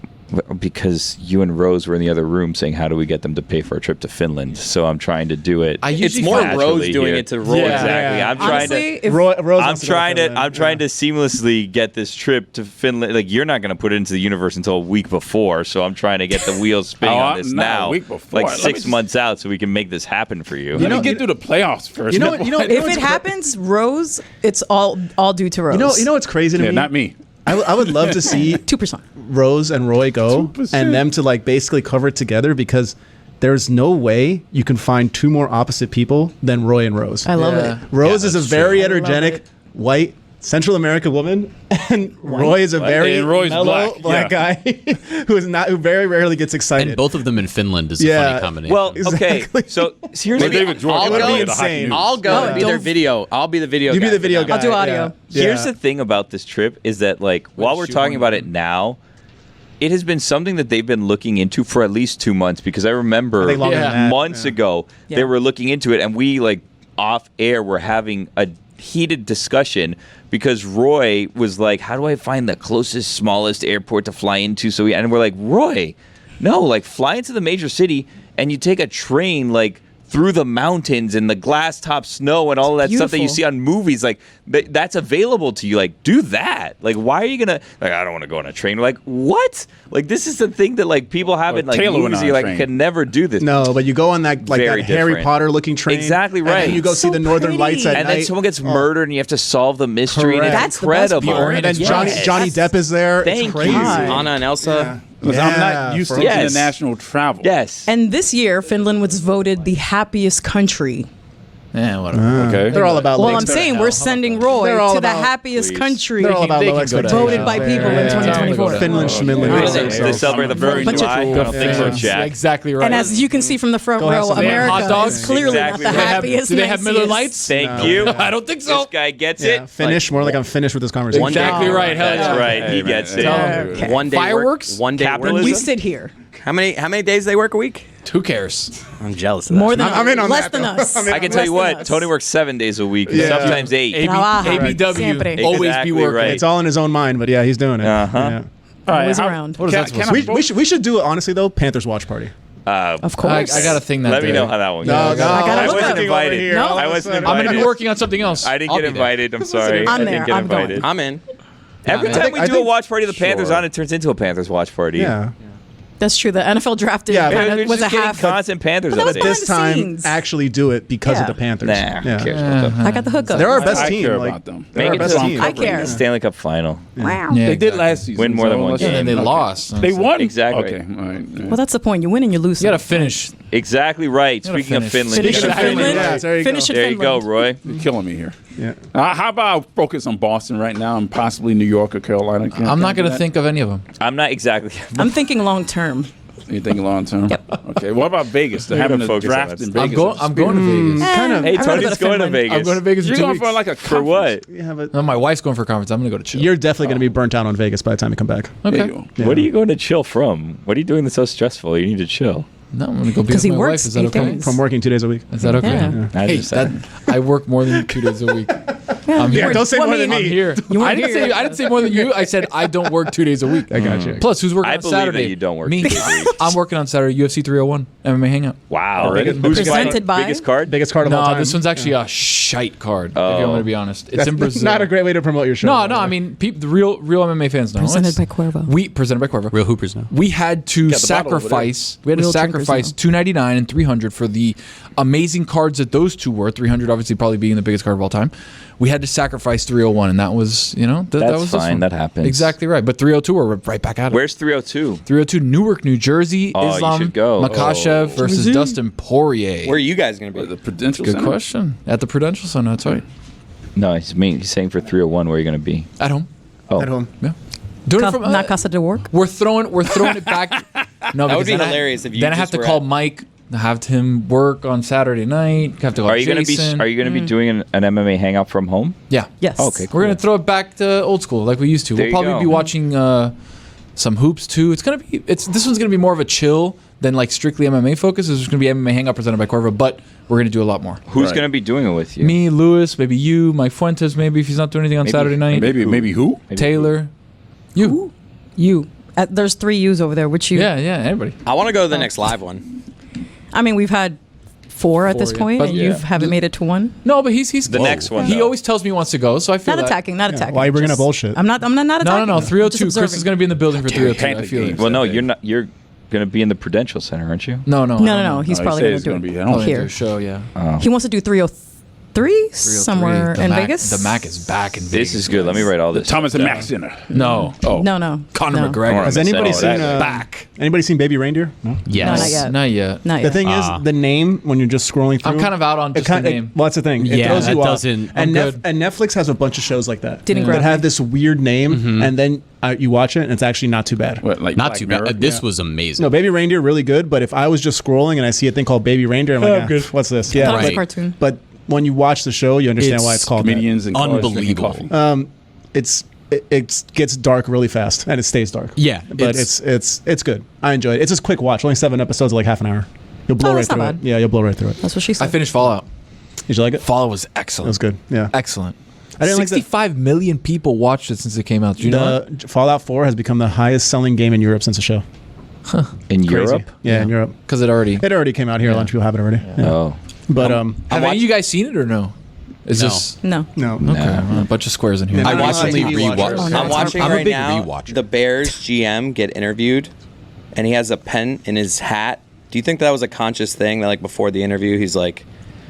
Because you and Rose were in the other room saying, "How do we get them to pay for a trip to Finland?" So I'm trying to do it. It's usually more find- Rose naturally doing here. it to Roy. Yeah. Exactly. I'm trying Honestly, to. if Rose I'm wants to go to trying to. Finland. I'm trying to seamlessly get this trip to Finland. Like you're not going to put it into the universe until a week before, so I'm trying to get the wheels spinning on this not a now, week before. like Let me 6 just- months out, so we can make this happen for you. Let me get through the playoffs first. You know what? if it happens, Rose, it's all due to Rose. You know what's crazy to Yeah, me? not me. I would love to see 2%. Rose and Roy go 2%. and them to like basically cover it together because there's no way you can find two more opposite people than Roy and Rose. I love Yeah. it. Rose is a that's very true. I love energetic it. white Central American woman, and Roy is a very And Roy's mellow black, guy who very rarely gets excited. And both of them in Finland is a Yeah. funny combination. Well, okay. Exactly. So here's But the David Jordan I'll would go. be It'd the be hockey insane. news. I'll go No, and be their don't- video. I'll be the video. You be guy the for video them. guy. I'll do audio. Yeah. Here's the thing about this trip is that like while we're talking about it now, it has been something that they've been looking into for at least 2 months because I remember I think longer than that, months yeah. ago they Yeah. were looking into it and we like off air were having a heated discussion because Roy was like, how do I find the closest, smallest airport to fly into? And we're like, Roy, no, like fly into the major city and you take a train like through the mountains and the glass top snow and all of that stuff that you beautiful. see on movies, like that's available to you. Like, do that. Like, why are you gonna like? I don't want to go on a train. Like, what? Like, this is the thing that like people have in like Taylor went movies. on You're a like, train. can never do this. No, but you go on that like Very that Harry different. Potter looking train. Exactly and right. then you go see So the Northern pretty. Lights at And night. then someone gets murdered, and you have to solve the mystery. And Correct. it's That's the best incredible. part. And then Yes. Johnny Depp is there. Thank it's crazy. you. Anna and Elsa. Because I'm not used to Yes. international travel. Yes. And this year, Finland was voted the happiest country. Yeah, whatever. Okay. They're all about. Well, low I'm saying we're sending Roy They're all to the about- happiest Please. country They're all about They low can go to expectations. voted by there. people in Yeah. 2024. Finland, Schmidland. What yeah. is it? So- They celebrate the 4th of Bunch of- July. I don't think so, Yeah. Jack. Exactly right. And as you can see from the front Go have row, some America hot dogs. is clearly Exactly not the right. happiest. Do they have Miller nicest. Lights? Thank you. I don't think so. This guy gets Yeah, it. finish more like I'm finished with this conversation. One day- Exactly right. Hell That's yeah. right. He gets it. Okay. One day Fireworks? Work, one day Capitalism? work. We sit here. How many days they work a week? Who cares? I'm jealous of that. More than I'm in on less that, than though. us. I can tell you Less than what, us. Tony works 7 days a week, Yeah. sometimes 8. Trabaja. ABW. Siempre. Always be Exactly working. right. It's all in his own mind, but yeah, he's doing it. Uh-huh. Yeah. All right, Always how- around. What is that supposed to I be? We should do it honestly though. Panthers watch party. Of I course. got a thing that Let day. me know how that one goes. No, I gotta I look wasn't at it. invited. No. I wasn't I'm going to invited. be working on something else. I didn't I'll get be there. invited. I'm sorry. I'm I there. didn't get I'm going. invited. I'm in. Every I time think- we I do a think- watch party of the Panthers Sure. on, it turns into a Panthers watch party. Yeah. That's true. The NFL drafted Yeah, kind but of was a just getting half. constant Panthers But that was updates. behind This the time, scenes. actually do it because Yeah. of the Panthers. Nah, Yeah. who cares about them? I got the hookup. They're our best I team. care like, about them. they're Make our it best to team. I care. Stanley Cup final. Wow. Yeah, They did exactly. last season. Win more than one let's- game. And then they okay. lost. They won? Exactly. Okay. All right. Well, that's the point. You win and you lose. You got to finish Exactly right. Gotta Speaking of finish. Finland, Finish you in gotta Finland. finish. Yeah, there you Finish go. in There you go, Finland. Roy. You're killing me here. Yeah. How about I focus on Boston right now and possibly New York or Carolina? I'm not going to think of any of them. I'm not exactly. I'm thinking long term. You thinking long term? Yep. Okay. What about Vegas? They're You're having gonna a focus draft on in that. Vegas. I'm going to Vegas. Kind of. Hey, I'd rather go Tony's to going to Finland. Vegas. I'm going to Vegas in You're 2 going weeks. for like a For what? You have a, No, my wife's going for a conference. I'm going to go to chill. you're definitely going to be burnt out on Vegas by the time you come back. okay. There you go. Yeah. What are you going to chill from? What are you doing that's so stressful? You need to chill. No, I'm going to go be 'Cause with he my wife. works Is that 8 okay? days. From working 2 days a week. Is that okay? Yeah. I Hey, just said- I work more than 2 days a week. I'm here. Yeah, don't say Well, more I than mean, I'm me. here. I didn't say more than you. I said I don't work 2 days a week. I got you. Plus, who's working I on believe Saturday? that you don't work Me. 2 days a week. I'm working on Saturday. UFC 301 MMA Hangout. Wow. biggest- Who's Presented fighting? by- Biggest card? Biggest card of all No, time. this one's actually a shite card. If I'm going to be honest, it's in Brazil. Not a great way to promote your show. No. I mean, the real MMA fans know. Presented It's- by Cuervo. We presented by Cuervo. Real hoopers now. We had to Got the bottle over sacrifice. We had to Real drinkers sacrifice now. $299 and $300 for the amazing cards that those two were. $300 obviously probably being the biggest card of all time. We had to sacrifice 301, and that was that That's was this fine. one. That happens. Exactly right. But 302 we're right back at it. Where's 302? 302 Newark, New Jersey. Oh, you Islam should go. Makhachev versus Dustin Poirier. Where are you guys going to be? The Prudential Good Center? question. At the Prudential Center. That's right. No, he's saying for 301. Where are you going to be? At home. Oh, At home. Yeah. Doing it from Not Casa de Work. We're throwing it back. No, That would because be then hilarious if you Then I have just to were call at- Mike, have him work on Saturday night. Have to call Are you going to Jason. be? Are you going to be doing an MMA hangout from home? Yeah. Yes. Okay, We're gonna throw it back to old school like we used to. There We'll you probably go. be watching some hoops too. It's gonna be. This one's gonna be more of a chill than like strictly MMA focus. This is gonna be MMA hangout presented by Cuervo, but we're gonna do a lot more. Who's Right. going to be doing it with you? Me, Lewis, maybe you, Mike Fuentes, maybe if he's not doing anything on Maybe- Saturday night. Maybe who? Maybe Taylor, you. You. There's 3 U's over there. Which you? Yeah, anybody. I want to go to the next live one. I mean, we've had 4 at this 4, yeah. point, But and yeah. you haven't made it to 1. No, but he's The next one, He though. always tells me he wants to go, so I feel Not that. attacking. Not attacking. Why are you bringing up Just- bullshit? I'm not attacking. No. Just 302. Chris observing. is gonna be in the building for 302. I feel it. Well, no, you're not. You're going to be in the Prudential Center, aren't you? No. No. He's he probably said going it's to do gonna it be at home. Probably do here. a show, yeah. He wants to do 303 somewhere The in Mac- Vegas. The Mac is back in Vegas. This is good. Let me write all this. Thomas and down. Mack Center. No. Oh. No. Conor no. McGregor. Has I'm anybody missing all seen that. back. Anybody seen Baby Reindeer? No. Yes. not yet. Not yet. Not The yet. thing is, the name when you're just scrolling through. I'm kind of out on just the name. Well, that's the thing. It Yeah, throws that you off. doesn't- And, I'm good. and Netflix has a bunch of shows like that. Didn't that grab have me. this weird name, and then you watch it, and it's actually not too bad. What, like Not Black too Mirror? bad. This was amazing. No, Baby Reindeer really good. But if I was just scrolling and I see a thing called Baby Reindeer, I'm like, what's this? Yeah, thought it was a Right. cartoon. but when you watch the show, you understand why it's called that. Comedians and college drinking Unbelievable. coffee. It gets dark really fast, and it stays dark. Yeah, but it's good. I enjoyed it. It's just a quick watch. Only 7 episodes, like half an hour. You'll blow Oh, right that's not through bad. it. Yeah, you'll blow right through it. That's what she said. I finished Fallout. Did you like it? Fallout was It excellent. was good. Yeah. Excellent. I didn't like the- 65 million people watched it since it came out. Do you know that? The Fallout 4 has become the highest selling game in Europe since the show. In Crazy. Europe? Yeah, in Europe. Because it already. It already came out here. A bunch of people have it already. Yeah. Oh. But Have any of you guys seen it or no? Is No. this No. no. okay? well, a bunch of squares in here. Yeah. I recently TV rewatched. watchers. Oh, no. I'm watching I'm a right big now. rewatcher. The Bears GM get interviewed, and he has a pen in his hat. Do you think that was a conscious thing? That like before the interview, he's like,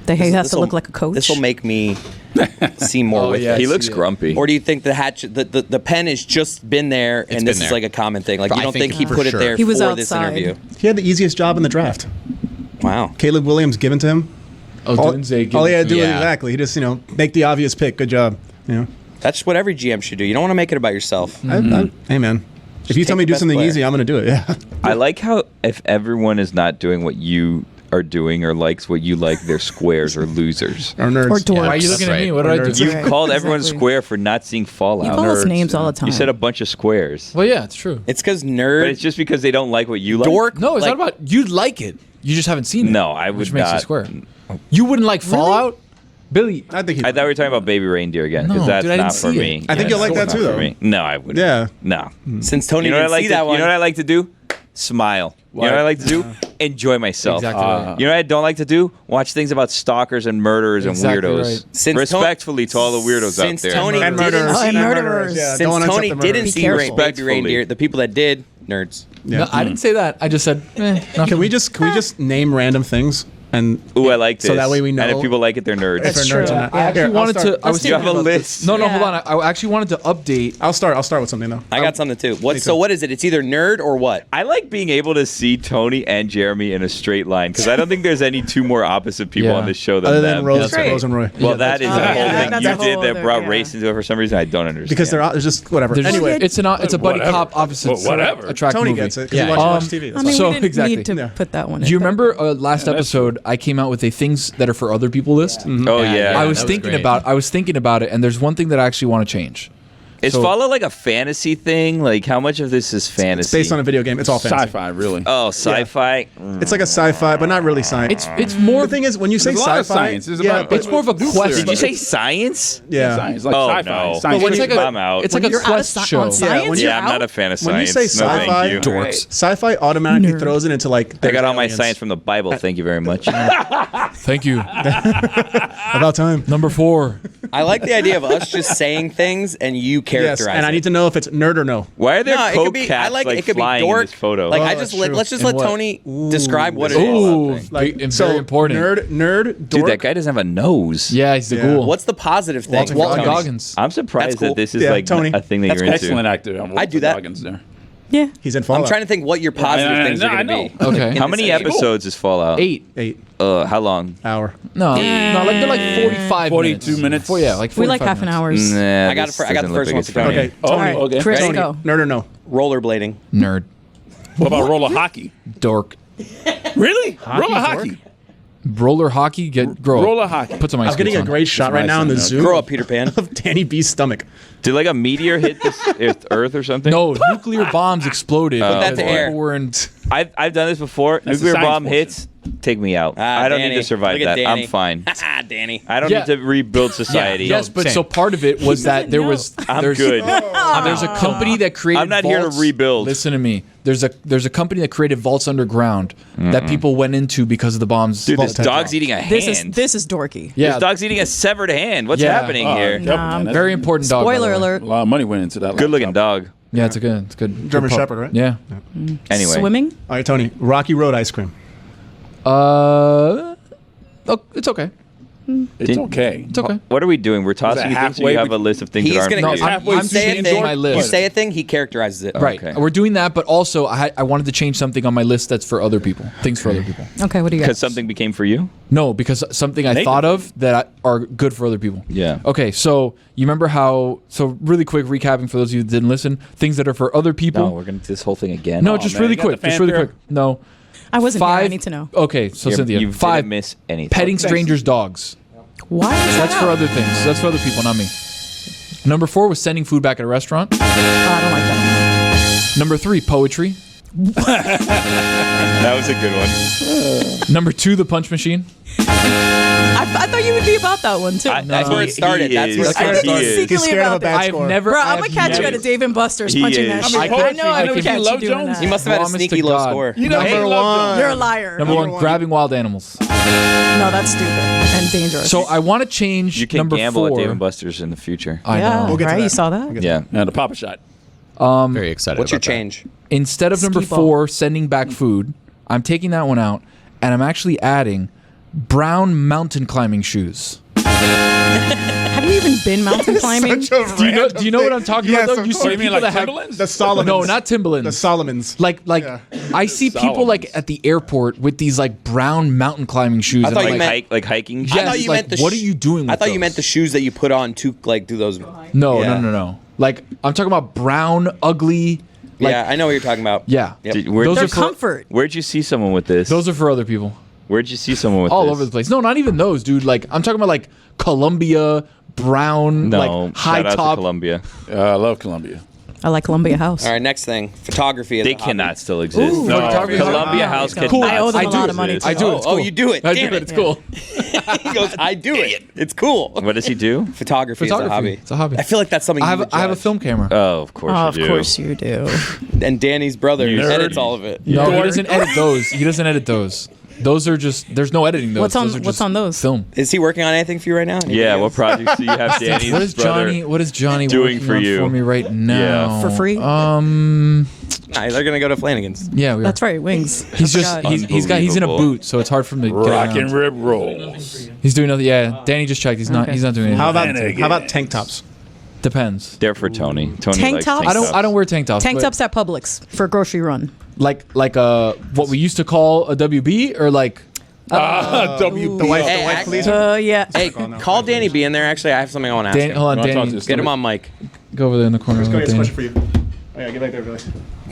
He has to this'll- look like a coach. This will make me see more Oh, with yeah. it. He looks Yeah. grumpy. Or do you think the pen has just been there, and been this there. is like a common thing? Like I you don't think think he for put sure. it there He was for this outside. interview? He had the easiest job in the draft. Wow. Caleb Williams given to him. Oh, All he had to do Yeah. exactly. He just make the obvious pick. Good job. That's what every GM should do. You don't want to make it about yourself. Hey man, if you tell take me to the do best something player. easy, I'm gonna do it. Yeah. I like how if everyone is not doing what you are doing or likes what you like, they're squares or losers. Or nerds. Or dorks. Why are you looking at me? Right. What did I Nerds. do? You Right. called everyone Exactly. square for not seeing Fallout. You call us nerds, names all the time. You said a bunch of squares. Well, yeah, it's true. It's because But nerd, it's just because they don't like what you like. dork. No, it's like, not about you like it. You just haven't seen it. No, I which would makes not. you square. You wouldn't like Fallout, Billy. I think. I thought we were talking about Baby Reindeer again because No, that's dude, I didn't not for see me. it. I think you'll like that It's too, not for though. me. No, I wouldn't. Yeah. No. Since Tony You know what I didn't like see to, that one. You know what I like to do? Smile. You know what I like to do? Enjoy myself. Exactly right. You know what I don't like to do? Watch things about stalkers and murderers Exactly and weirdos. right. Since Respectfully to all the weirdos out since there. Tony And didn't murderers. see and murderers. Yeah, Since don't wanna Tony accept the didn't murderers. see careful. Baby Respectfully. Reindeer, the people that did, nerds. Yeah. No, I didn't say that. I just said. Not Can we just name random things? And Ooh, I like this. So that way we know. And if people like it, they're nerds. if they're true. nerds or not. Yeah. I actually Here, wanted to. I was do You have a thinking about list. this. No, Yeah. hold on. I actually wanted to update. I'll start with something though. I got something too. So what is it? It's either nerd or what? I like being able to see Tony and Jeremy in a straight line because I don't think there's any two more opposite people Yeah. on this show than Other them. than Rose, Great. Rose and Roy. Well, that is Oh, a yeah, whole thing that's you a whole did that other- brought yeah. race into it for some reason. I don't understand. Because it's just whatever. There's- Anyway, it's a buddy Whatever. cop opposites. Whatever. Attract Tony movie. gets it because Yeah, he watches TV. That's I mean, So, we didn't exactly. need to Yeah. put that one. Do you in. remember last that's episode? I came out with a things that are for other people list. Oh yeah, I was that was thinking great. about. I was thinking about it, and there's one thing that I actually want to change. Is So- Fallout like a fantasy thing? Like how much of this is fantasy? It's based on a video game. It's all fantasy. Sci-fi, really. Oh, sci-fi. It's like a sci-fi, but not really science. It's more. The thing is, when you say There's a lot sci-fi, of science. There's yeah, about- but it's more of a Nuclear. quest. Did you say science? yeah. Science, like Oh, sci-fi. no. Science when fiction. you- I'm out. It's like a You're out of quest on show. science? when You're Yeah, I'm not out? a fan of When you science. say No, sci-fi, thank you. Dorks. Sci-fi automatically throws it into like. I got all my aliens. science from the Bible. Thank you very much. Thank you. About time. Number 4. I like the idea of us just saying things and you Yes, characterize and I it. need to know if it's nerd or no. Why are there No, it coke could be. caps I like like it. Could be flying in dork. this photo? Like Oh, I that's just true. let's just And let what? Tony describe what it is. Ooh, Like and so, very important. Nerd, dork. Dude, that guy doesn't have a nose. Yeah, he's the Yeah. ghoul. What's the positive thing? Walton Tony? Goggins? I'm surprised That's cool. that this is Yeah, like Tony. a thing that That's you're into. Excellent actor. I'd do that. Goggins there. Yeah. He's in Fallout. I'm trying to think what your positive things are I going to be. know. Okay. How many episodes is Fallout? 8. 8 How long? hour. No, like they're like 45 42 minutes. Yeah, like 45 We like half an minutes. hour. Nah, I got this it. I got the doesn't look first like one it's for Tony. funny. Okay. Oh, Tony, okay. Chris, Tony, go. nerd or no? Rollerblading. Nerd. What about roller hockey? Dork. Really? Roller hockey. Roller hockey. Grow up. Roller hockey. Put some ice I'm getting a skates on. great shot That's right now in the nice, Zoom Grow up, Peter Pan. of Danny B's stomach. Did like a meteor hit this Earth or something? No, nuclear bombs exploded. Put that to because air. people were in- I've done this before. That's the Nuclear science bomb portion. hits. Take me out. Ah, I don't Danny. need to survive Look at that. I'm Danny. fine. Danny. I don't Yeah. need to rebuild society. Yes, but same. so part of it was that there was. I'm there's, good. There's a company that created. I'm not here to vaults. rebuild. Listen to me. There's a company that created vaults underground that people went into because of the bombs. Dude, this Vault dog's tech. eating a This hand. is dorky. yeah, This dog's eating a severed hand. What's Yeah. happening here? Careful, man. That's very important dog. by the Spoiler way. alert. A lot of money went into that. Good looking laptop. dog. Yeah, it's a good German pup. Shepherd, right? Yeah. Anyway. Swimming? All right, Tony. Rocky Road ice cream. It's okay. It's okay. It's okay. What are we doing? We're tossing you things, or halfway you have a between- list of things He's that aren't gonna. No, for you? halfway you between say a enjoy thing. my list. You say a thing. He characterizes it. Right. Okay. We're doing that, but also I wanted to change something on my list that's for other people. Things for other people. Okay, what do you got? Because something became for you? No, because something I Nathan. thought of that are good for other people. Yeah. Okay, so you remember how? So really quick recapping for those of you that didn't listen. Things that are for other people. No, we're going to do this whole thing again. No, Oh, just man, really you got quick. the Just really fanfare? quick. No. I wasn't here. I 5 need to know. Okay, so Cynthia, You 5 didn't miss anything. petting strangers' dogs. Why is That's that for out? other things. That's for other people, not me. Number 4 was sending food back at a restaurant. Oh, I don't like that. Number 3, poetry. That was a good one. Number 2, the punch machine. I thought you would be about that one too. That's where it started. That's where it I started. think he's secretly He's scared of a about bad that. I've score. never. Bro, I I'm gonna have catch you never- at a Dave and Buster's He punching is. that I shit. mean, I know I never would seen catch Love you doing Jones? that. He must have had a Promise sneaky to low God. score. You know, Number hey, love 1. You're a liar. Number 1, grabbing wild animals. No, that's stupid and dangerous. So I want to change You can number gamble 4. at Dave & Buster's in the future. I yeah, know. We'll get to right? that. You saw that? Yeah. Now the Papa Shot. Very excited. What's your about that. change? Instead of number Skee-ball. 4, sending back food, I'm taking that one out, and I'm actually adding brown mountain climbing shoes. Have you even been mountain climbing? Do you know what I'm talking Yes, about? Though of you course. see You mean people like that have Timberlands? The Solomons. no, not Timberlands. The Solomons. Like Yeah. I see people like Solomons. at the airport with these like brown mountain climbing shoes. I and thought I'm you like, meant- Hiking? Yes, I thought you like, meant the what are you doing? I with thought you those? meant the shoes that you put on to like do those. No, Yeah. no. Like I'm talking about brown, ugly. Like, Yeah, I know what you're talking about. yeah. Yep. Did- where'd Those They're are for comfort. Where'd you see someone with this? those are for other people. Where'd you see someone with All this? over the place. No, not even those, dude. Like I'm talking about like Columbia brown, No, like high shout out top. to Columbia. I love Columbia. I like Columbia House. All right, next thing, photography. As They a hobby. cannot still exist. Ooh, No, photography- Columbia Ah, House there you can. go. I owe them I a do lot it. of money. I too. do it. Oh, It's cool. you do it. I do Damn it. it. It's cool. He goes, I do it. It's cool. What does he do? Photography, is a hobby. It's a hobby. I feel like that's something I you have would I have a judge. film camera. Oh, of course Oh, you of do. course you do. And Danny's brother You edits nerd. all of it. No, he Dork. doesn't edit those. He doesn't edit those. Those are just. There's no editing. Those. What's on- Those are what's just on those? Film. Is he working on anything for you right now? Anything Yeah, what else? projects do you have, Danny's brother? What is Johnny doing working for on you? for me right now? For free? Nah, they're gonna go to Flanagan's. Yeah, we are. That's right, wings. He's just God. he's in a Unbelievable. boot, so it's hard for him to get Rock and around. rib rolls. He's doing nothing. Yeah, Danny just checked. He's not doing anything. How about tank tops? Depends. They're for Tony. Tony Tank likes tops? I don't wear tank tops. Tank but tops at Publix for a grocery run. like what we used to call a WB or like WB. The white Hey, fleece. Yeah. Hey, call Danny B in there. Actually, I have something I want to ask Dan, him. hold on, You wanna talk Danny. to this Get him on mic. Go over there in the corner. Go ahead, Danny. question for you. Oh, yeah, get back there, Billy.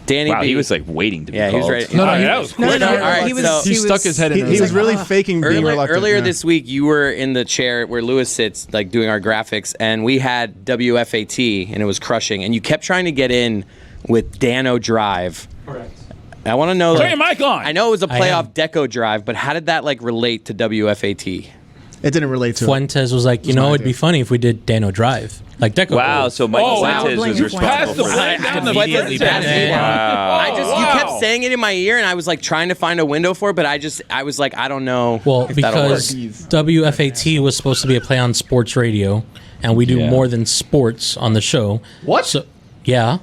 Danny Wow, B. he was like waiting to be Yeah, he was called. ready. No, Oh, he- that was No, quick. no, All right, he was. so- He stuck his head in. He was really faking being reluctant. Earlier yeah. this week, you were in the chair where Lewis sits, like doing our graphics, and we had WFAT, and it was crushing. And you kept trying to get in with Dano Drive. Correct. I want to know. Turn your mic on. I know it was a I am. playoff Deco Drive, but how did that like relate to WFAT? It didn't relate to it. Fuentes was like, you know, it'd be funny if we did Dano Drive. Like Deco. Wow, so Mike Oh, wow. Fuentes was Blame responsible Pass the for blame that. down the Immediately Fuentes. bad. I just you kept Wow. saying it in my ear, and I was like trying to find a window for it, but I was like, I don't know. Well, if that'll because work. WFAT was supposed to be a play on sports radio, and we do Yeah. more than sports on the show. What? So, yeah,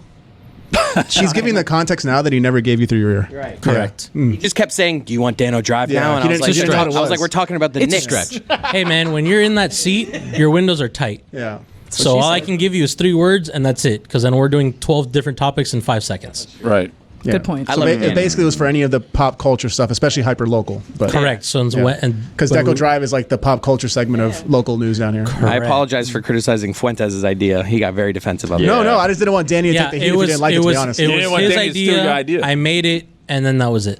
She's giving the context now that he never gave you through your ear. Right. correct. He just kept saying, "Do you want Dano Drive Yeah, now?" And he I was didn't- like, he didn't know what it I was like, was. "We're talking about the It's a Knicks." stretch. Hey, man, when you're in that seat, your windows are tight. Yeah. So all I can give you is 3 words, and that's it. Because then we're doing 12 different topics in 5 seconds. Right. Yeah. Good point. I So love it it. basically was for any of the pop culture stuff, especially hyper local. But Correct. So it's wet and because but Deco Drive is like the pop culture segment of local news down here. I apologize for criticizing Fuentes' idea. He got very defensive of it. No, I just didn't want Danny to Yeah, take the heat it if he was. didn't like it. It To was. be honest, It You was didn't want his Danny to steal your idea. I made it, and then that was it.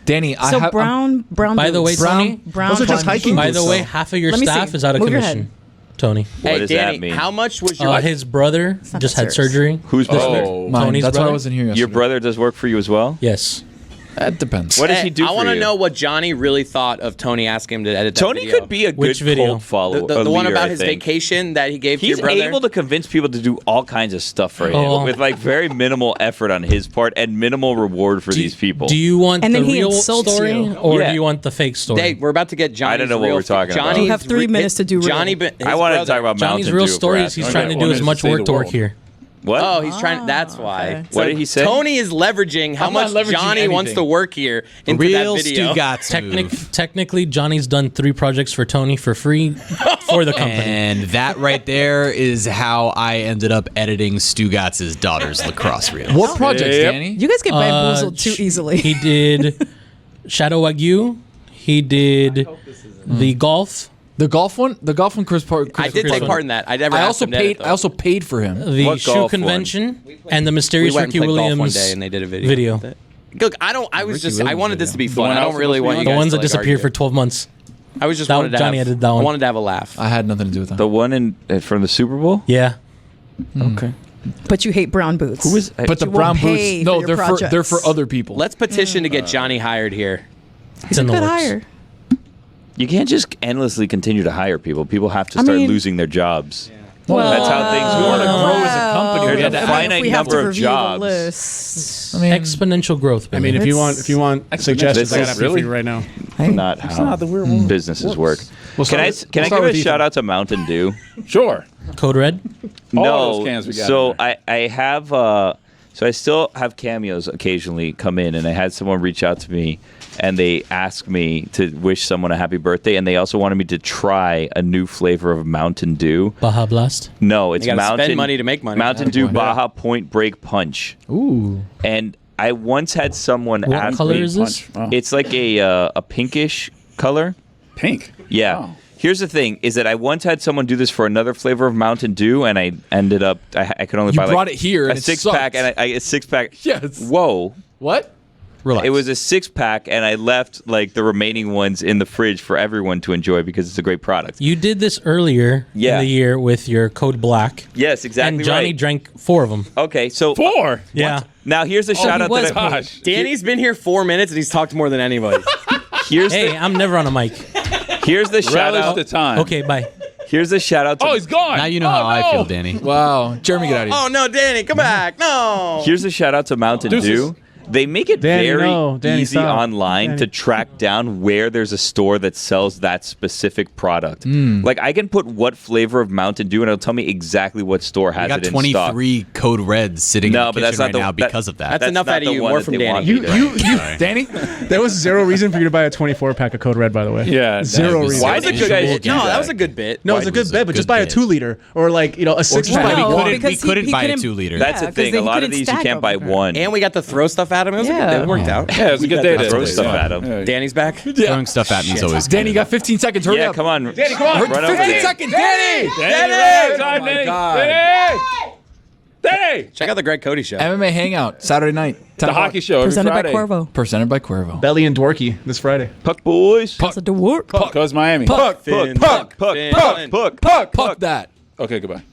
Danny, I So have brown By the way, boots. Tony, brown. Those are just hiking by boots, the way, though. half of your Let me staff see. is out of Move your commission. Tony, What Hey, does Danny, that mean? how much was your? his brother not just that had serious. surgery. Whose brother? Oh. mine. Tony's That's why I brother? wasn't here yesterday. Your brother does work for you as well? Yes. That depends. What does he do I for want to you? know what Johnny really thought of Tony asking him to edit that Tony video. could be a good Which video? cult follower. the one leader, about I his think. vacation that he gave to He's your brother. able to convince people to do all kinds of stuff for him Oh. with like very minimal effort on his part and minimal reward for these people. Do you want And the then he real insults story, you. or Yeah. do you want the fake story? Hey, we're about to get Johnny's I don't know what real we're talking about. Johnny's You have 3 minutes to do real. Johnny, I wanted to talk about Johnny's Mountain real Dew, story Brad. is he's Okay. trying to One do as is much to save work the to work world. here. What? Oh, he's trying. That's why. What did he say? Tony is leveraging how I'm not much leveraging Johnny wants anything. to work here into Real that video. Stugotz. Technically, Johnny's done 3 projects for Tony for free for the company. And that right there is how I ended up editing Stugotz's daughter's lacrosse reel. What projects, Yep. Danny? You guys get bamboozled too easily. He did Shadow Wagyu. He did the golf. The golf one, Chris Park. I did take part in that. I never. I asked also him to edit, paid. though. I also paid for him. The What shoe golf convention and the we mysterious went and Ricky played golf Williams one day, and they did a video. with it. Look, I was just. I wanted this to be fun. one I else don't really supposed to want be you the guys ones to, that like, disappeared argue. for 12 months. I was just That wanted to Johnny have. edited that one. I wanted to have a laugh. I had nothing to do with that. The one in from the Super Bowl? Yeah. Okay. But you hate brown boots. Who is? but the you brown won't pay boots, no, for your they're for projects. other people. Let's petition to get Johnny hired here. It's in the Good works. hire. You can't just endlessly continue to hire people. People have to start mean- losing their jobs. Well, That's how things we want to work. grow as a company. There's We a had to fi- add- finite if we have to number of review jobs. The list. I mean, Exponential growth. I mean, if you want suggestions, I got a few for you right now. Not how businesses work. We'll Can I start give with a Ethan. shout out to Mountain Dew? Sure. Code Red. All No. those cans we got So in there. I have so I still have cameos occasionally come in, and I had someone reach out to me, and they asked me to wish someone a happy birthday, and they also wanted me to try a new flavor of Mountain Dew. Baja Blast. No, it's You gotta Mountain spend money to make money. Mountain Dew Baja Point Break Punch. ooh, And I once had someone What ask color me. is this? Punch. Oh. It's like a pinkish color. Pink. Yeah. Oh. Here's the thing: is that I once had someone do this for another flavor of Mountain Dew, and I ended up I could only You buy like brought it here a and it 6-pack, sucked. and a 6-pack. Yes. Whoa. what? Relax. It was a 6-pack, and I left like the remaining ones in the fridge for everyone to enjoy because it's a great product. You did this earlier Yeah. in the year with your Code Black. Yes, exactly And Johnny right. drank 4 of them. Okay, so 4. Yeah. now here's the shout out was that I, Gosh. Danny's been here 4 minutes and he's talked more than anybody. here's Hey, I'm never on a mic. here's the shout Relish out. the time. Okay, bye. Here's the shout out to Oh, he's gone. now you know Oh, how I no. feel, Danny. Wow, Jeremy, get out of here. Oh no, Danny, come back! No. Here's a shout out to Mountain Deuces. Dew. They make it Danny, very no. Danny, easy stop. online to track down where there's a store that sells that specific product. Like I can put what flavor of Mountain Dew and it'll tell me exactly what store has I got it in stock. 23 Code Reds sitting in the kitchen right now because of that. That's enough not out of the you. one More that from they Danny. want me to- Danny? There was zero reason for you to buy a 24-pack of Code Red, by the way. Yeah, Zero reason. Why did you guys do No, that? that was a good bit. No, it's a good bet, but just buy a 2-liter or like a 6-pack. No, we because couldn't buy a couldn't- 2-liter. That's the Yeah, 'cause thing. they A lot of couldn't these you stack can't buy them. one. And we got to throw stuff at him. It was a good day. It worked out. Yeah, it was a good day. to Throw stuff at him. Yeah. Danny's back. Throwing stuff at me is always Danny, you good. got 15 seconds. Hurry Yeah, up. come on. Danny, come on. Run over 15 there. seconds. Danny! Danny! Check out the Greg Cody show. MMA Hangout, Saturday night. The hockey show every Presented by Friday. Corvo. Presented by Cuervo. Belly and Dworky this Friday. Puck boys. That's a work. Goes Miami. Puck. Puck. Puck. Puck. Puck. Puck. Puck that. Okay, goodbye.